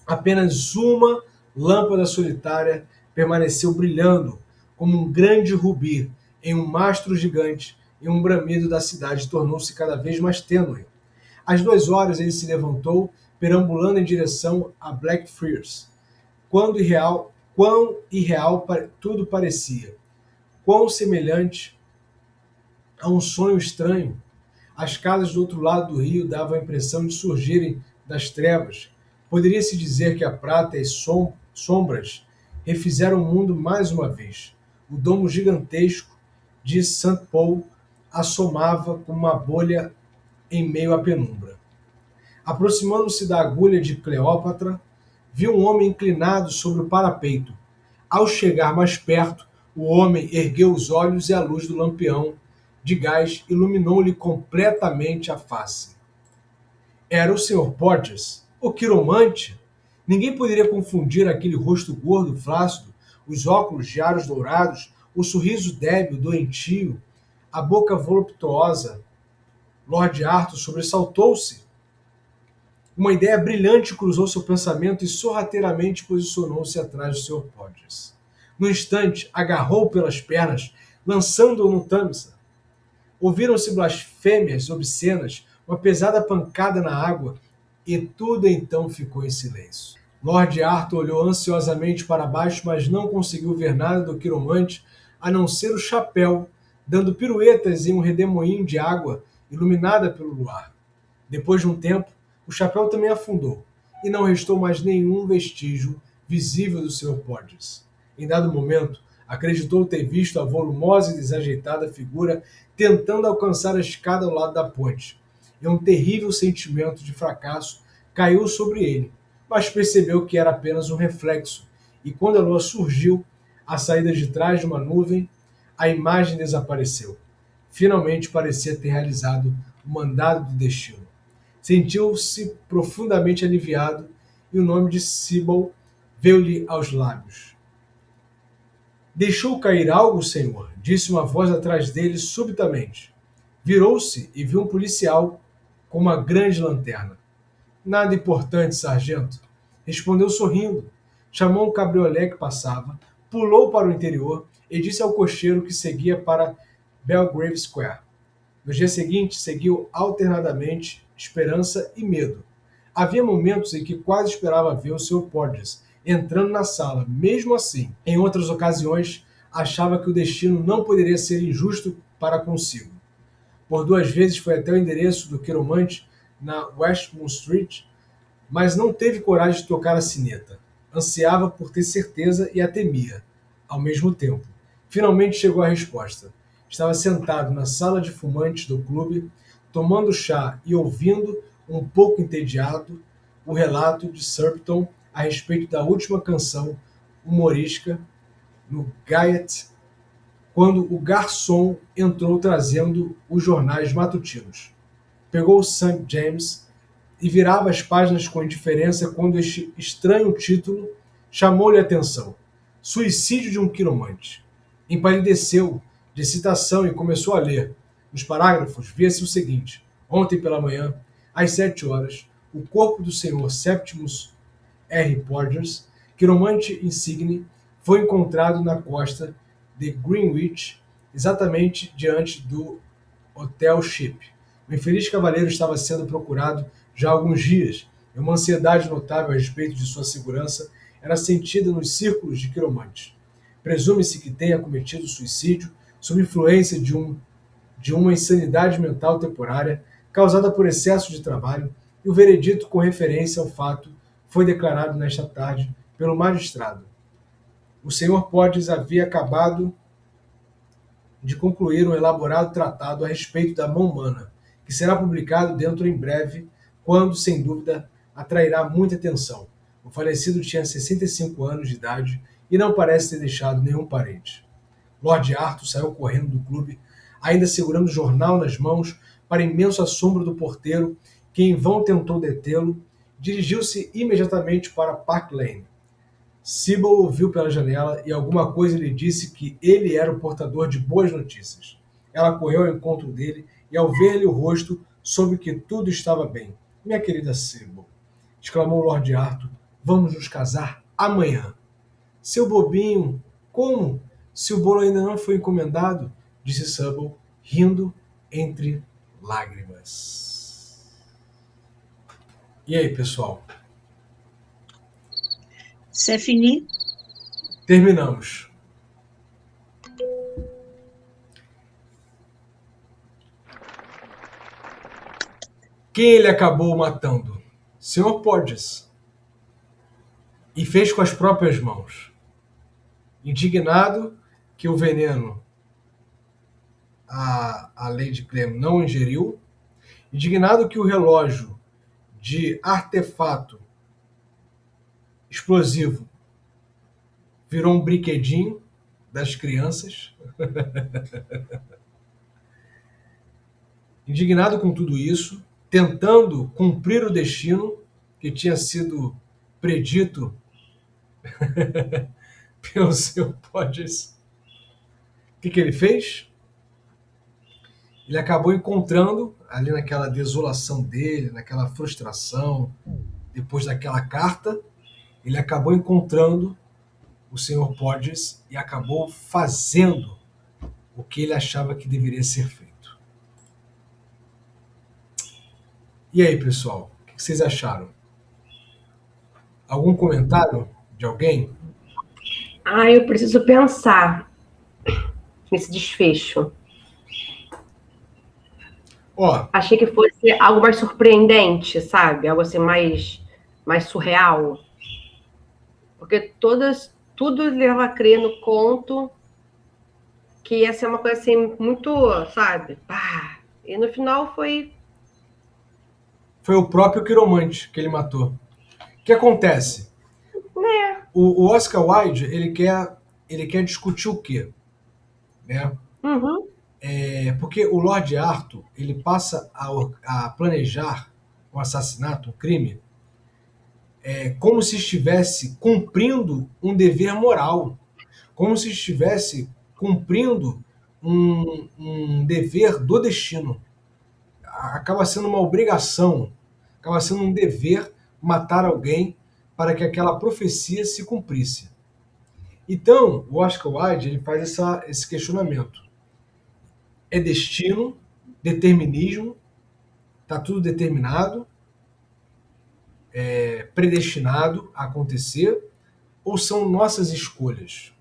Apenas uma lâmpada solitária permaneceu brilhando, como um grande rubi, em um mastro gigante, e um bramido da cidade tornou-se cada vez mais tênue. Às 2 horas ele se levantou, perambulando em direção a Blackfriars. Quão irreal tudo parecia. Quão semelhante a um sonho estranho. As casas do outro lado do rio davam a impressão de surgirem das trevas. Poderia-se dizer que a prata e as sombras refizeram o mundo mais uma vez. O domo gigantesco de St. Paul assomava como uma bolha em meio à penumbra. Aproximando-se da agulha de Cleópatra, viu um homem inclinado sobre o parapeito. Ao chegar mais perto, o homem ergueu os olhos e a luz do lampião de gás iluminou-lhe completamente a face. Era o Sr. Porteous, o quiromante. Ninguém poderia confundir aquele rosto gordo, flácido, os óculos de aros dourados, o sorriso débil, doentio, a boca voluptuosa. Lord Arthur sobressaltou-se. Uma ideia brilhante cruzou seu pensamento e sorrateiramente posicionou-se atrás do Sr. Porteous. No instante, agarrou-o pelas pernas, lançando-o no Tâmisa. Ouviram-se blasfêmias obscenas, uma pesada pancada na água, e tudo então ficou em silêncio. Lord Arthur olhou ansiosamente para baixo, mas não conseguiu ver nada do quiromante, a não ser o chapéu, dando piruetas em um redemoinho de água iluminada pelo luar. Depois de um tempo, o chapéu também afundou, e não restou mais nenhum vestígio visível do Sr. Podgers. Em dado momento, acreditou ter visto a volumosa e desajeitada figura tentando alcançar a escada ao lado da ponte, e um terrível sentimento de fracasso caiu sobre ele, mas percebeu que era apenas um reflexo, e quando a lua surgiu, a saída de trás de uma nuvem, a imagem desapareceu. Finalmente parecia ter realizado o mandado do destino. Sentiu-se profundamente aliviado e o nome de Sibyl veio-lhe aos lábios. Deixou cair algo, senhor? Disse uma voz atrás dele subitamente. Virou-se e viu um policial com uma grande lanterna. Nada importante, sargento, respondeu sorrindo. Chamou um cabriolé que passava, pulou para o interior e disse ao cocheiro que seguia para Belgrave Square. No dia seguinte, seguiu alternadamente esperança e medo. Havia momentos em que quase esperava ver o Sr. Podgers entrando na sala. Mesmo assim, em outras ocasiões, achava que o destino não poderia ser injusto para consigo. Por 2 vezes foi até o endereço do quiromante na Westmont Street, mas não teve coragem de tocar a sineta. Ansiava por ter certeza e a temia, ao mesmo tempo. Finalmente chegou a resposta. Estava sentado na sala de fumantes do clube, tomando chá e ouvindo, um pouco entediado, o relato de Surbiton a respeito da última canção humorística no Gaiety, quando o garçom entrou trazendo os jornais matutinos. Pegou o St. James e virava as páginas com indiferença quando este estranho título chamou-lhe a atenção. Suicídio de um quiromante. Empalideceu de excitação e começou a ler. Nos parágrafos via-se o seguinte: ontem pela manhã, às 7 horas, o corpo do Sr. Septimus R. Podgers, quiromante insigne, foi encontrado na costa de Greenwich, exatamente diante do Hotel Ship. O infeliz cavaleiro estava sendo procurado já há alguns dias, e uma ansiedade notável a respeito de sua segurança era sentida nos círculos de quiromantes. Presume-se que tenha cometido suicídio sob influência de uma insanidade mental temporária causada por excesso de trabalho, e o veredito com referência ao fato foi declarado nesta tarde pelo magistrado. O Sr. Podgers havia acabado de concluir um elaborado tratado a respeito da mão humana, que será publicado dentro em breve, quando, sem dúvida, atrairá muita atenção. O falecido tinha 65 anos de idade e não parece ter deixado nenhum parente. Lord Arthur saiu correndo do clube, ainda segurando o jornal nas mãos, para imenso assombro do porteiro, que em vão tentou detê-lo. Dirigiu-se imediatamente para Park Lane. Sibyl ouviu pela janela e alguma coisa lhe disse que ele era o portador de boas notícias. Ela correu ao encontro dele e, ao ver-lhe o rosto, soube que tudo estava bem. Minha querida Sibyl, exclamou Lord Arthur, vamos nos casar amanhã. Seu bobinho, como? Se o bolo ainda não foi encomendado, disse Sibyl, rindo entre lágrimas. E aí, pessoal? C'est fini? Terminamos. Quem ele acabou matando? Sr. Podgers. E fez com as próprias mãos. Indignado que o veneno a Lady Clem não ingeriu, indignado que o relógio de artefato explosivo virou um brinquedinho das crianças. Indignado com tudo isso, tentando cumprir o destino que tinha sido predito pelo seu Podgers. O que ele fez? Ele acabou encontrando, ali naquela desolação dele, naquela frustração, depois daquela carta, ele acabou encontrando o Sr. Podges e acabou fazendo o que ele achava que deveria ser feito. E aí, pessoal, o que vocês acharam? Algum comentário de alguém? Eu preciso pensar nesse desfecho. Achei que fosse algo mais surpreendente, sabe? Algo assim mais surreal. Porque tudo leva a crer no conto que ia ser uma coisa assim muito, sabe? E no final foi... Foi o próprio Quiromante que ele matou. O que acontece? O Oscar Wilde, ele quer discutir o quê? Né? Uhum. Porque o Lord Arthur, ele passa a planejar um assassinato, um crime, como se estivesse cumprindo um dever moral, como se estivesse cumprindo um dever do destino. Acaba sendo uma obrigação, acaba sendo um dever matar alguém para que aquela profecia se cumprisse. Então, o Oscar Wilde ele faz esse questionamento. É destino, determinismo, está tudo determinado, predestinado a acontecer, ou são nossas escolhas?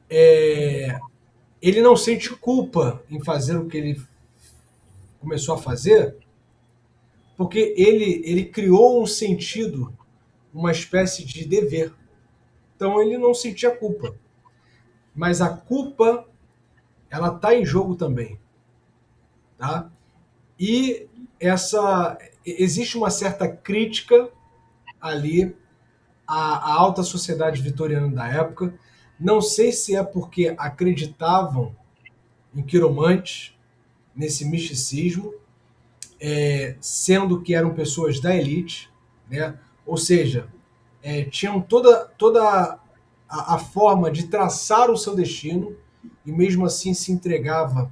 Ele não sente culpa em fazer o que ele começou a fazer, porque ele criou um sentido, uma espécie de dever. Então ele não sentia culpa. Mas a culpa, ela está em jogo também. Tá? E existe uma certa crítica ali à alta sociedade vitoriana da época. Não sei se é porque acreditavam em quiromantes, nesse misticismo, sendo que eram pessoas da elite, né? Ou seja, tinham toda a forma de traçar o seu destino e mesmo assim se entregava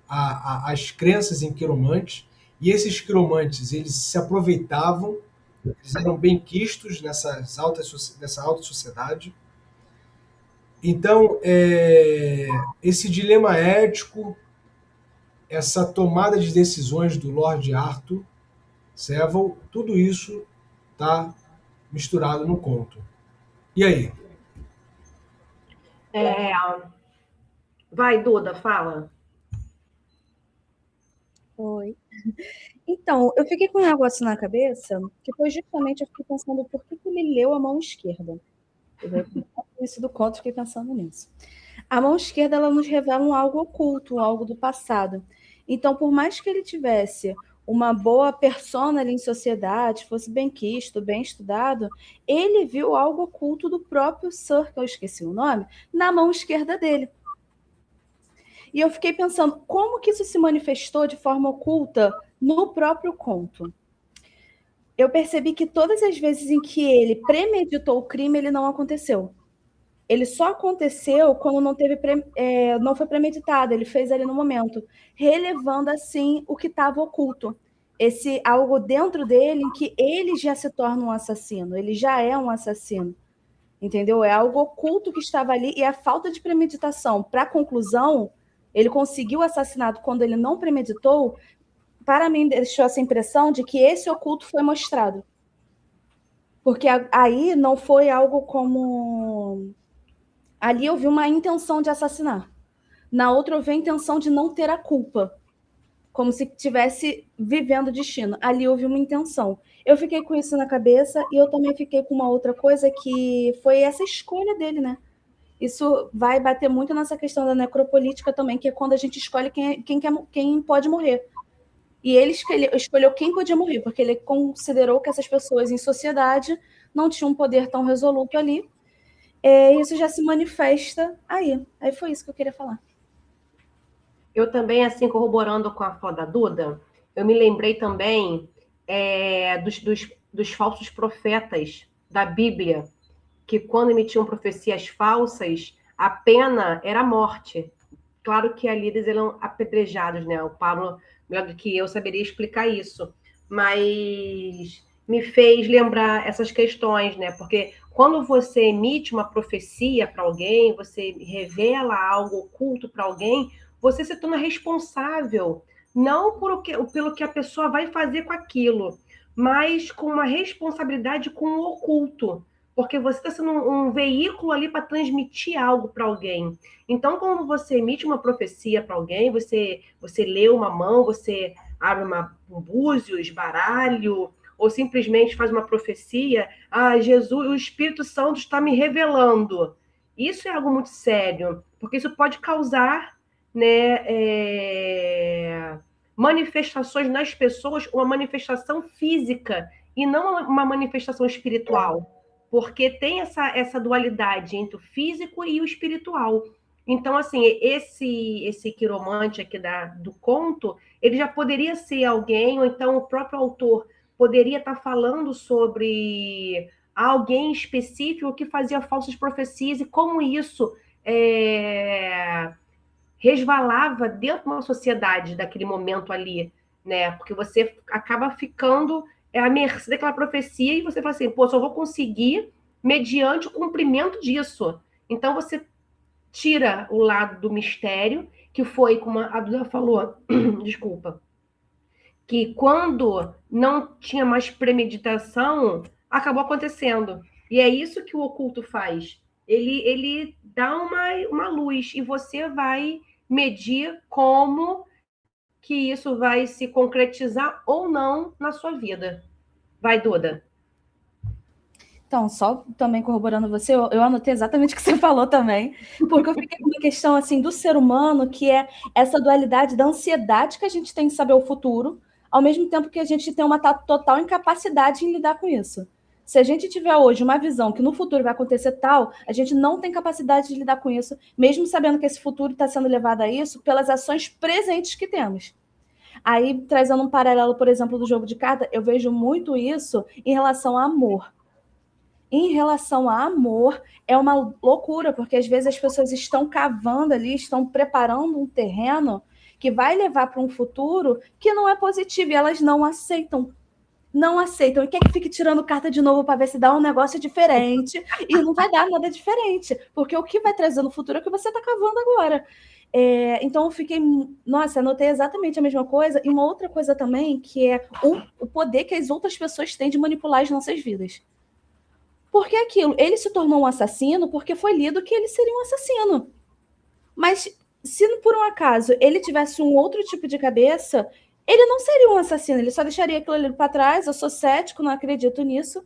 às crenças em quiromantes, e esses quiromantes eles se aproveitavam, eles eram bem quistos nessa alta sociedade. Então, esse dilema ético, essa tomada de decisões do Lord Arthur Seville, tudo isso está misturado no conto. E aí? Vai, Duda, fala. Oi. Então, eu fiquei com um negócio na cabeça, que foi justamente, eu fiquei pensando por que ele leu a mão esquerda. Isso do conto, fiquei pensando nisso. A mão esquerda, ela nos revela um algo oculto, um algo do passado. Então, por mais que ele tivesse uma boa persona ali em sociedade, fosse bem quisto, bem estudado, ele viu algo oculto do próprio Sir, que eu esqueci o nome, na mão esquerda dele. E eu fiquei pensando, como que isso se manifestou de forma oculta no próprio conto? Eu percebi que todas as vezes em que ele premeditou o crime, ele não aconteceu. Ele só aconteceu quando não foi premeditado, ele fez ali no momento, relevando assim o que estava oculto. Esse algo dentro dele em que ele já se torna um assassino, ele já é um assassino. Entendeu? É algo oculto que estava ali, e a falta de premeditação para a conclusão, ele conseguiu o assassinato quando ele não premeditou, para mim deixou essa impressão de que esse oculto foi mostrado. Porque aí não foi algo como... Ali eu vi uma intenção de assassinar. Na outra eu vi a intenção de não ter a culpa. Como se estivesse vivendo o destino. Ali eu vi uma intenção. Eu fiquei com isso na cabeça e eu também fiquei com uma outra coisa que foi essa escolha dele, né? Isso vai bater muito nessa questão da necropolítica também, que é quando a gente escolhe quem pode morrer. E ele escolheu quem podia morrer, porque ele considerou que essas pessoas em sociedade não tinham um poder tão resoluto ali. Isso já se manifesta aí. Aí foi isso que eu queria falar. Eu também, assim, corroborando com a fala da Duda, eu me lembrei também dos falsos profetas da Bíblia, que quando emitiam profecias falsas, a pena era a morte. Claro que ali eles eram apedrejados, né? O Pablo, melhor do que eu, saberia explicar isso. Mas me fez lembrar essas questões, né? Porque quando você emite uma profecia para alguém, você revela algo oculto para alguém, você se torna responsável, não pelo que a pessoa vai fazer com aquilo, mas com uma responsabilidade com o oculto, porque você está sendo um veículo ali para transmitir algo para alguém. Então, quando você emite uma profecia para alguém, você lê uma mão, você abre um búzios, baralho, ou simplesmente faz uma profecia, Jesus, o Espírito Santo está me revelando. Isso é algo muito sério, porque isso pode causar, né, manifestações nas pessoas, uma manifestação física e não uma manifestação espiritual, porque tem essa dualidade entre o físico e o espiritual. Então, assim, esse quiromante aqui do conto, ele já poderia ser alguém, ou então o próprio autor poderia estar falando sobre alguém específico que fazia falsas profecias e como isso resvalava dentro de uma sociedade daquele momento ali, né? Porque você acaba ficando à mercê daquela profecia e você fala assim, pô, só vou conseguir mediante o cumprimento disso. Então você tira o lado do mistério, que foi, como a Duda falou, desculpa, que quando não tinha mais premeditação, acabou acontecendo. E é isso que o oculto faz. Ele dá uma luz e você vai medir como que isso vai se concretizar ou não na sua vida. Vai, Duda. Então, só também corroborando você, eu anotei exatamente o que você falou também, porque eu fiquei com uma questão assim do ser humano, que é essa dualidade da ansiedade que a gente tem em saber o futuro, ao mesmo tempo que a gente tem uma total incapacidade em lidar com isso. Se a gente tiver hoje uma visão que no futuro vai acontecer tal, a gente não tem capacidade de lidar com isso, mesmo sabendo que esse futuro está sendo levado a isso pelas ações presentes que temos. Aí, trazendo um paralelo, por exemplo, do jogo de carta, eu vejo muito isso em relação a amor. Em relação a amor, é uma loucura, porque às vezes as pessoas estão cavando ali, estão preparando um terreno que vai levar para um futuro que não é positivo, e elas não aceitam. Não aceitam. E quer que fique tirando carta de novo para ver se dá um negócio diferente, e não vai dar nada diferente, porque o que vai trazer no futuro é o que você está cavando agora. Então eu fiquei, nossa, anotei exatamente a mesma coisa, e uma outra coisa também, que é o poder que as outras pessoas têm de manipular as nossas vidas. Porque aquilo, ele se tornou um assassino porque foi lido que ele seria um assassino. Mas se por um acaso ele tivesse um outro tipo de cabeça, ele não seria um assassino, ele só deixaria aquilo ali para trás. Eu sou cético, não acredito nisso.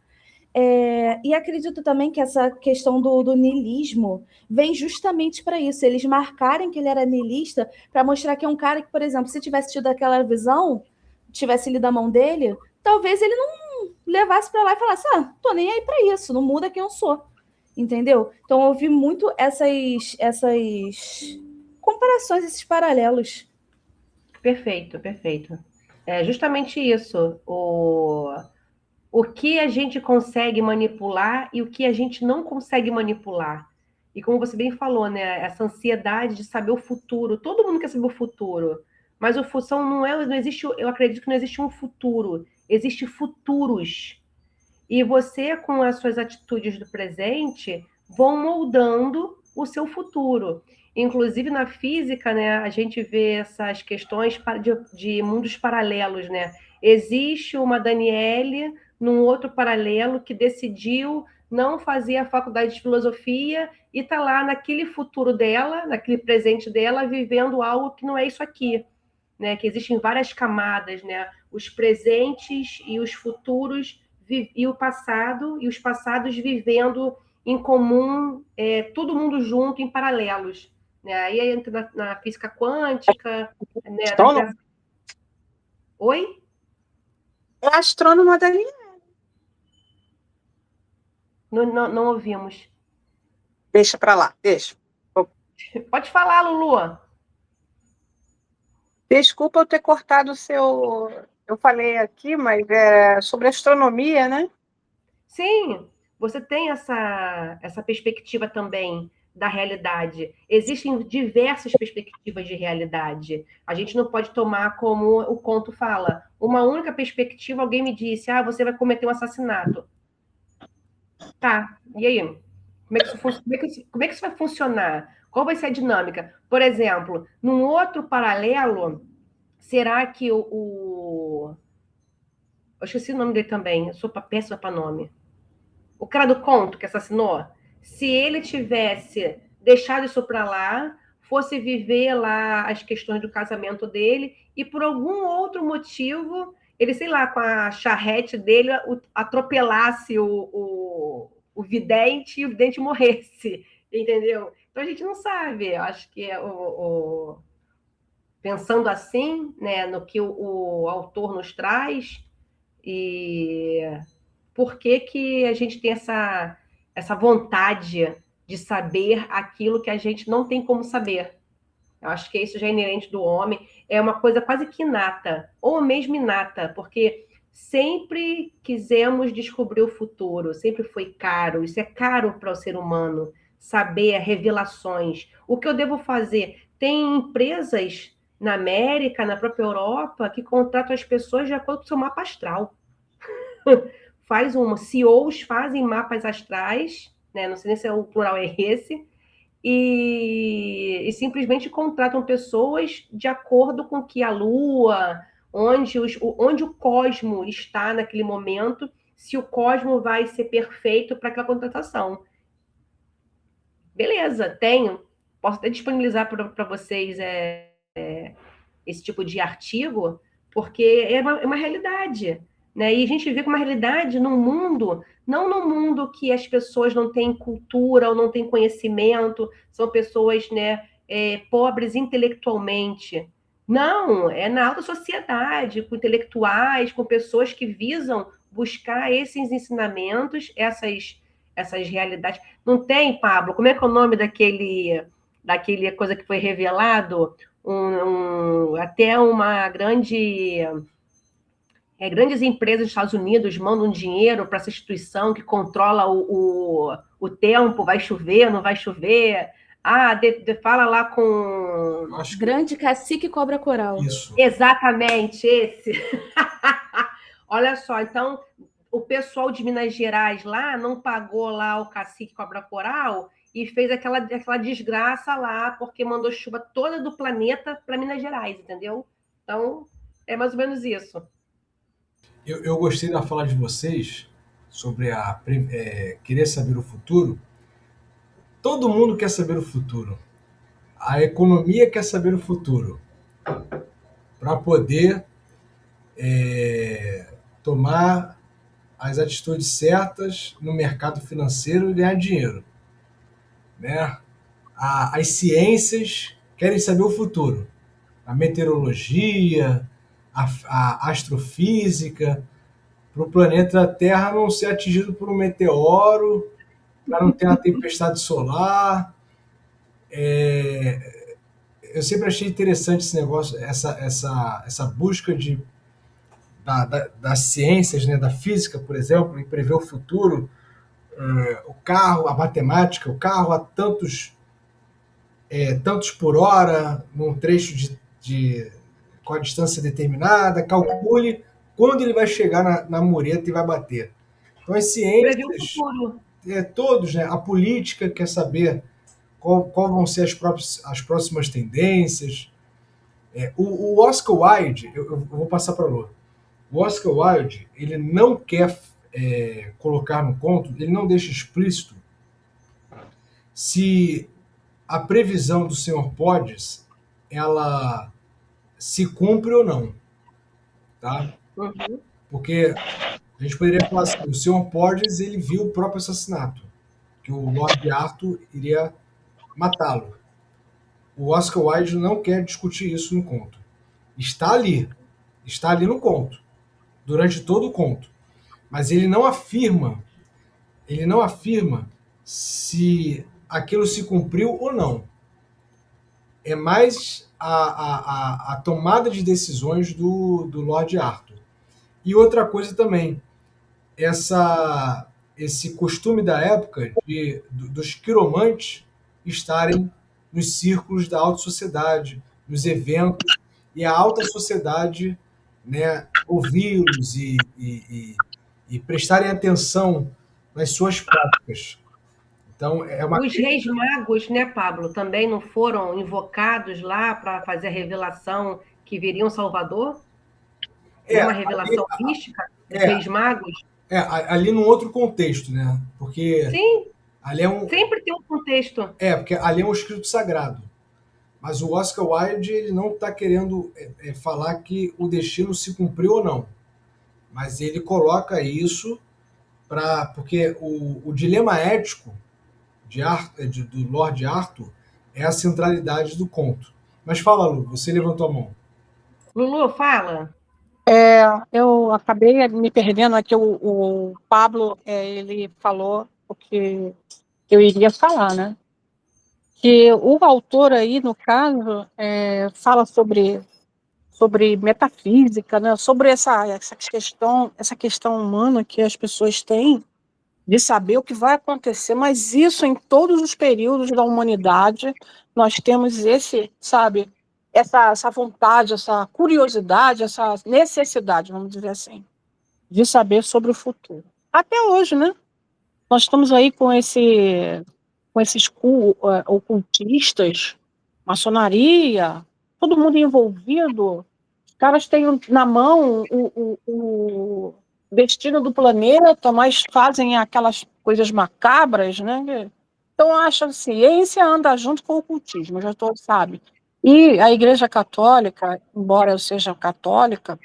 E acredito também que essa questão do niilismo vem justamente para isso. Eles marcarem que ele era niilista para mostrar que é um cara que, por exemplo, se tivesse tido aquela visão, tivesse lido a mão dele, talvez ele não levasse para lá e falasse, tô nem aí para isso, não muda quem eu sou, entendeu? Então eu vi muito essas comparações, esses paralelos. Perfeito, perfeito. É justamente isso, o que a gente consegue manipular e o que a gente não consegue manipular. E como você bem falou, né, essa ansiedade de saber o futuro, todo mundo quer saber o futuro, mas o função não existe, eu acredito que não existe um futuro, existe futuros. E você, com as suas atitudes do presente, vão moldando o seu futuro. Inclusive, na física, né, a gente vê essas questões de mundos paralelos, né? Existe uma Daniele num outro paralelo que decidiu não fazer a faculdade de filosofia e está lá naquele futuro dela, naquele presente dela, vivendo algo que não é isso aqui, né? Que existem várias camadas, né? Os presentes e os futuros e o passado e os passados vivendo em comum, todo mundo junto em paralelos, né? Aí entra na física quântica, né? Astrônomo? Oi? É astrônoma da linha. Não ouvimos. Deixa para lá, deixa. Pode falar, Lulu. Desculpa eu ter cortado o seu... Eu falei aqui, mas é sobre astronomia, né? Sim, você tem essa perspectiva também da realidade. Existem diversas perspectivas de realidade. A gente não pode tomar como o conto fala. Uma única perspectiva, alguém me disse, você vai cometer um assassinato. Tá, e aí? Como é que isso vai funcionar? Qual vai ser a dinâmica? Por exemplo, num outro paralelo, será que eu esqueci o nome dele também, eu sou péssima para nome. O cara do conto que assassinou, se ele tivesse deixado isso para lá, fosse viver lá as questões do casamento dele e por algum outro motivo ele, sei lá, com a charrete dele atropelasse o vidente e o vidente morresse, entendeu? Então a gente não sabe. Eu acho que pensando assim, né, no que o autor nos traz e por que que a gente tem essa vontade de saber aquilo que a gente não tem como saber. Eu acho que isso já é inerente do homem, é uma coisa quase que inata, ou mesmo inata, porque sempre quisemos descobrir o futuro, sempre foi caro, isso é caro para o ser humano, saber revelações. O que eu devo fazer? Tem empresas na América, na própria Europa, que contratam as pessoas de acordo com o seu mapa astral. CEOs fazem mapas astrais, né? Não sei nem se o plural é esse, e simplesmente contratam pessoas de acordo com que a Lua, onde o cosmo está naquele momento, se o cosmo vai ser perfeito para aquela contratação. Beleza, tenho. Posso até disponibilizar para vocês esse tipo de artigo, porque é uma realidade. Né? E a gente vive uma realidade num mundo, não num mundo que as pessoas não têm cultura ou não têm conhecimento, são pessoas, né, pobres intelectualmente. Não, é na alta sociedade, com intelectuais, com pessoas que visam buscar esses ensinamentos, essas realidades. Não tem, Pablo? Como é que é o nome daquele coisa que foi revelado? Até uma grandes empresas dos Estados Unidos mandam dinheiro para essa instituição que controla o tempo, vai chover, não vai chover. Fala lá com... Grande cacique cobra coral. Isso. Exatamente, esse. Olha só, então, o pessoal de Minas Gerais lá não pagou lá o cacique cobra coral e fez aquela desgraça lá, porque mandou chuva toda do planeta para Minas Gerais, entendeu? Então, é mais ou menos isso. Eu gostei da fala de vocês sobre querer saber o futuro. Todo mundo quer saber o futuro. A economia quer saber o futuro para poder tomar as atitudes certas no mercado financeiro e ganhar dinheiro. Né? As ciências querem saber o futuro. A meteorologia, a astrofísica, para o planeta Terra não ser atingido por um meteoro, para não ter uma tempestade solar. Eu sempre achei interessante esse negócio, essa busca das ciências, né, da física, por exemplo, em prever o futuro. O carro, a matemática, o carro a tantos por hora, num trecho com a distância determinada, calcule quando ele vai chegar na mureta e vai bater. Então, as Prever o ciências, futuro. todos, né? A política quer saber qual vão ser as próximas tendências. O Oscar Wilde, eu vou passar para a Lua. O Oscar Wilde, ele não quer colocar no conto, ele não deixa explícito se a previsão do Sr. Podges, ela se cumpre ou não, tá? Uhum. Porque a gente poderia falar assim, o Sr. Podges, ele viu o próprio assassinato, que o Lord Arthur iria matá-lo. O Oscar Wilde não quer discutir isso no conto. Está ali no conto, durante todo o conto. Mas ele não afirma se aquilo se cumpriu ou não. É mais a tomada de decisões do Lord Arthur. E outra coisa também, esse costume da época dos quiromantes estarem nos círculos da alta sociedade, nos eventos, e a alta sociedade, né, ouvi-los e prestarem atenção nas suas práticas. Então, é uma... Os reis magos, né, Pablo, também não foram invocados lá para fazer a revelação que viria um Salvador? Não é uma revelação mística dos reis magos? Ali num outro contexto, né? Porque Sim, ali é sempre tem um contexto. porque ali é um escrito sagrado. Mas o Oscar Wilde, ele não está querendo falar que o destino se cumpriu ou não. Mas ele coloca isso porque o dilema ético do Lord Arthur é a centralidade do conto. Mas fala, Lu, você levantou a mão. Lulu, fala. Eu acabei me perdendo aqui. O Pablo, ele falou o que eu iria falar, né? Que o autor aí, no caso, fala sobre metafísica, né? Sobre essa questão humana que as pessoas têm de saber o que vai acontecer, mas isso em todos os períodos da humanidade, nós temos essa vontade, essa curiosidade, essa necessidade, vamos dizer assim, de saber sobre o futuro. Até hoje, né? Nós estamos aí com esses ocultistas, maçonaria, todo mundo envolvido. Os caras têm na mão o destino do planeta, mas fazem aquelas coisas macabras, né? Então, eu acho que a ciência anda junto com o ocultismo, já todos sabem. E a Igreja Católica, embora eu seja católica,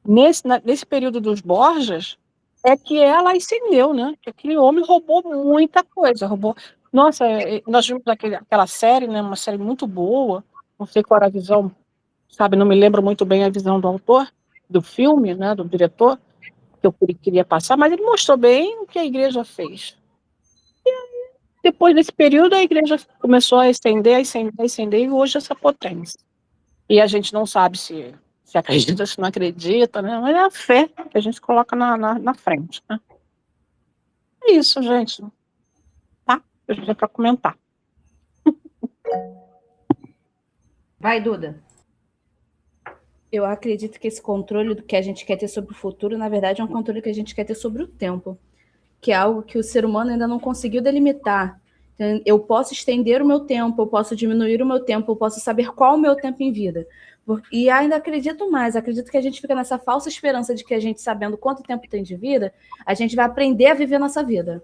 nesse período dos Borgias, é que ela ascendeu, né? Que aquele homem roubou muita coisa, roubou. Nossa, nós vimos aquela série, né? Uma série muito boa. Não sei qual era a visão, sabe? Não me lembro muito bem a visão do autor, do filme, né? Do diretor, que eu queria passar, mas ele mostrou bem o que a igreja fez. E depois desse período, a igreja começou a ascender, e hoje essa potência. E a gente não sabe se acredita, se não acredita, né? Mas é a fé que a gente coloca na frente, né? É isso, gente. Tá? Eu já para comentar. Vai, Duda. Eu acredito que esse controle do que a gente quer ter sobre o futuro, na verdade, é um controle que a gente quer ter sobre o tempo, que é algo que o ser humano ainda não conseguiu delimitar. Eu posso estender o meu tempo, eu posso diminuir o meu tempo, eu posso saber qual é o meu tempo em vida. E ainda acredito mais, acredito que a gente fica nessa falsa esperança de que a gente, sabendo quanto tempo tem de vida, a gente vai aprender a viver a nossa vida.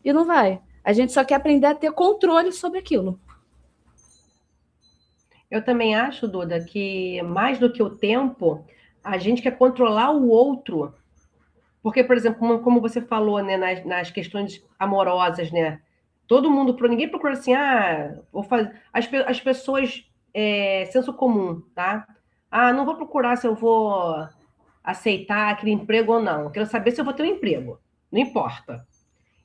E não vai. A gente só quer aprender a ter controle sobre aquilo. Eu também acho, Duda, que mais do que o tempo, a gente quer controlar o outro. Porque, por exemplo, como você falou, né, nas questões amorosas, né? Todo mundo, ninguém procura assim, vou fazer. As pessoas, senso comum, tá? Não vou procurar se eu vou aceitar aquele emprego ou não. Eu quero saber se eu vou ter um emprego. Não importa.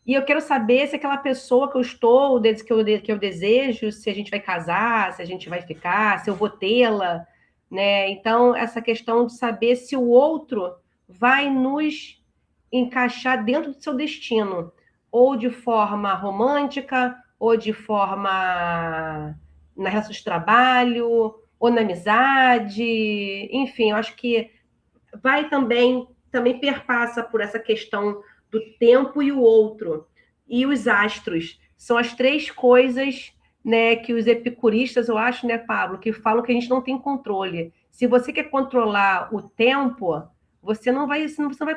E eu quero saber se aquela pessoa que eu estou, que eu desejo, se a gente vai casar, se a gente vai ficar, se eu vou tê-la, né? Então, essa questão de saber se o outro vai nos encaixar dentro do seu destino, ou de forma romântica, ou de forma na relação de trabalho, ou na amizade, enfim, eu acho que vai também perpassa por essa questão do tempo e o outro. E os astros são as três coisas, né, que os epicuristas, eu acho, né, Pablo, que falam que a gente não tem controle. Se você quer controlar o tempo, você não vai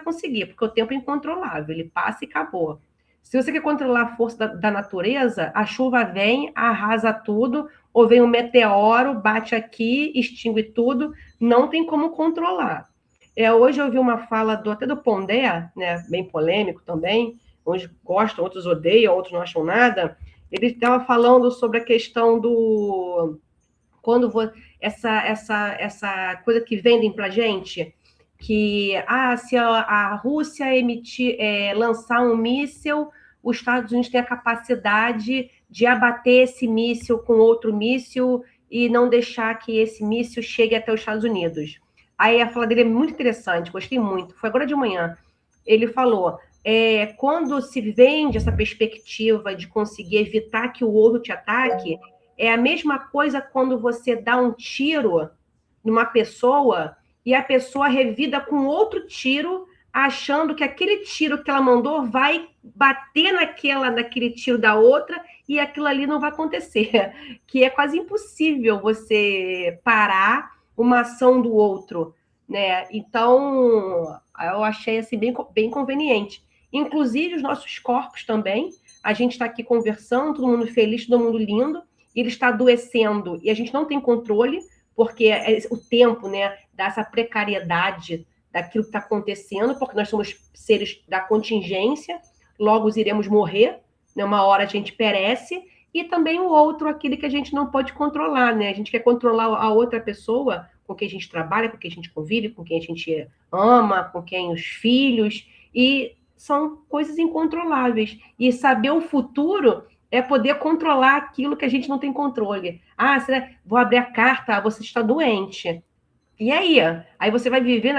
conseguir, porque o tempo é incontrolável, ele passa e acabou. Se você quer controlar a força da natureza, a chuva vem, arrasa tudo, ou vem um meteoro, bate aqui, extingue tudo, não tem como controlar. Hoje eu ouvi uma fala até do Pondé, né, bem polêmico também, uns gostam, outros odeiam, outros não acham nada. Ele estava falando sobre a questão do... essa coisa que vendem para a gente, que se a Rússia lançar um míssil, os Estados Unidos têm a capacidade de abater esse míssil com outro míssil e não deixar que esse míssil chegue até os Estados Unidos. Aí a fala dele é muito interessante, gostei muito. Foi agora de manhã. Ele falou, quando se vende essa perspectiva de conseguir evitar que o outro te ataque, é a mesma coisa quando você dá um tiro numa pessoa e a pessoa revida com outro tiro achando que aquele tiro que ela mandou vai bater naquele tiro da outra e aquilo ali não vai acontecer. Que é quase impossível você parar uma ação do outro, né? Então, eu achei assim bem conveniente. Inclusive os nossos corpos também. A gente está aqui conversando, todo mundo feliz, todo mundo lindo, e ele está adoecendo e a gente não tem controle, porque o tempo, né, dá essa precariedade daquilo que está acontecendo, porque nós somos seres da contingência, logo iremos morrer, né? Uma hora a gente perece, e também o outro, aquele que a gente não pode controlar, né? A gente quer controlar a outra pessoa com quem a gente trabalha, com quem a gente convive, com quem a gente ama, com quem os filhos, e são coisas incontroláveis. E saber o futuro é poder controlar aquilo que a gente não tem controle. Ah, vou abrir a carta, você está doente. E aí? Aí você vai viver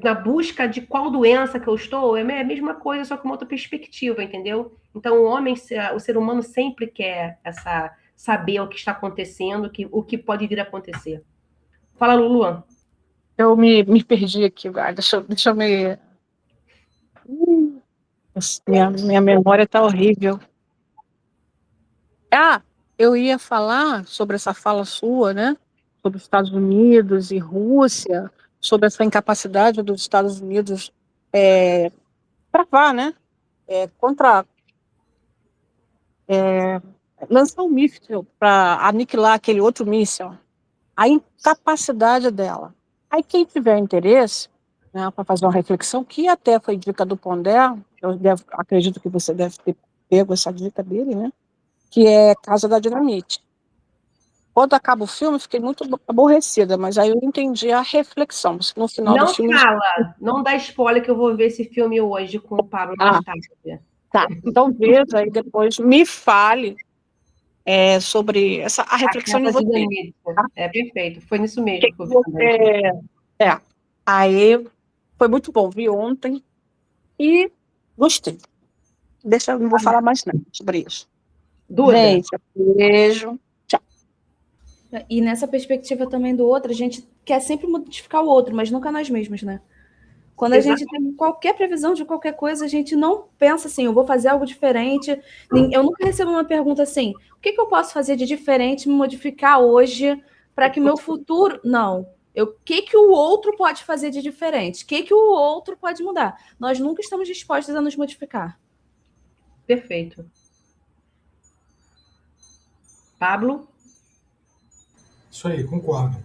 na busca de qual doença que eu estou? É a mesma coisa, só com uma outra perspectiva, entendeu? Então, o ser humano sempre quer saber o que está acontecendo, o que pode vir a acontecer. Fala, Lulu. Eu me perdi aqui, Gá. Deixa eu me. Minha memória está horrível. Ah, eu ia falar sobre essa fala sua, né? Sobre os Estados Unidos e Rússia, sobre essa incapacidade dos Estados Unidos travar, né? Contra lançar um míssil para aniquilar aquele outro míssil. A incapacidade dela. Aí quem tiver interesse, né, para fazer uma reflexão, que até foi dica do Pondé, acredito que você deve ter pego essa dica dele, né? Que é Casa da Dinamite. Quando acaba o filme, eu fiquei muito aborrecida, mas aí eu entendi a reflexão. No final do Não filme. fala, não dá spoiler que eu vou ver esse filme hoje com o Pablo Bastardo. Tá. Então veja aí depois, me fale sobre a reflexão de Casa de você. Dinamite. Tá? É perfeito, foi nisso mesmo Que que eu vi também. Aí foi muito bom, vi ontem e gostei. Deixa eu não vou falar mais nada sobre isso. Duda. Gente, beijo. Tchau. E nessa perspectiva também do outro, a gente quer sempre modificar o outro, mas nunca nós mesmos, né? Quando a gente tem qualquer previsão de qualquer coisa, a gente não pensa assim, eu vou fazer algo diferente. Eu nunca recebo uma pergunta assim, o que eu posso fazer de diferente, me modificar hoje para que meu futuro... Não. O que o outro pode fazer de diferente? O que o outro pode mudar? Nós nunca estamos dispostos a nos modificar. Perfeito. Pablo? Isso aí, concordo.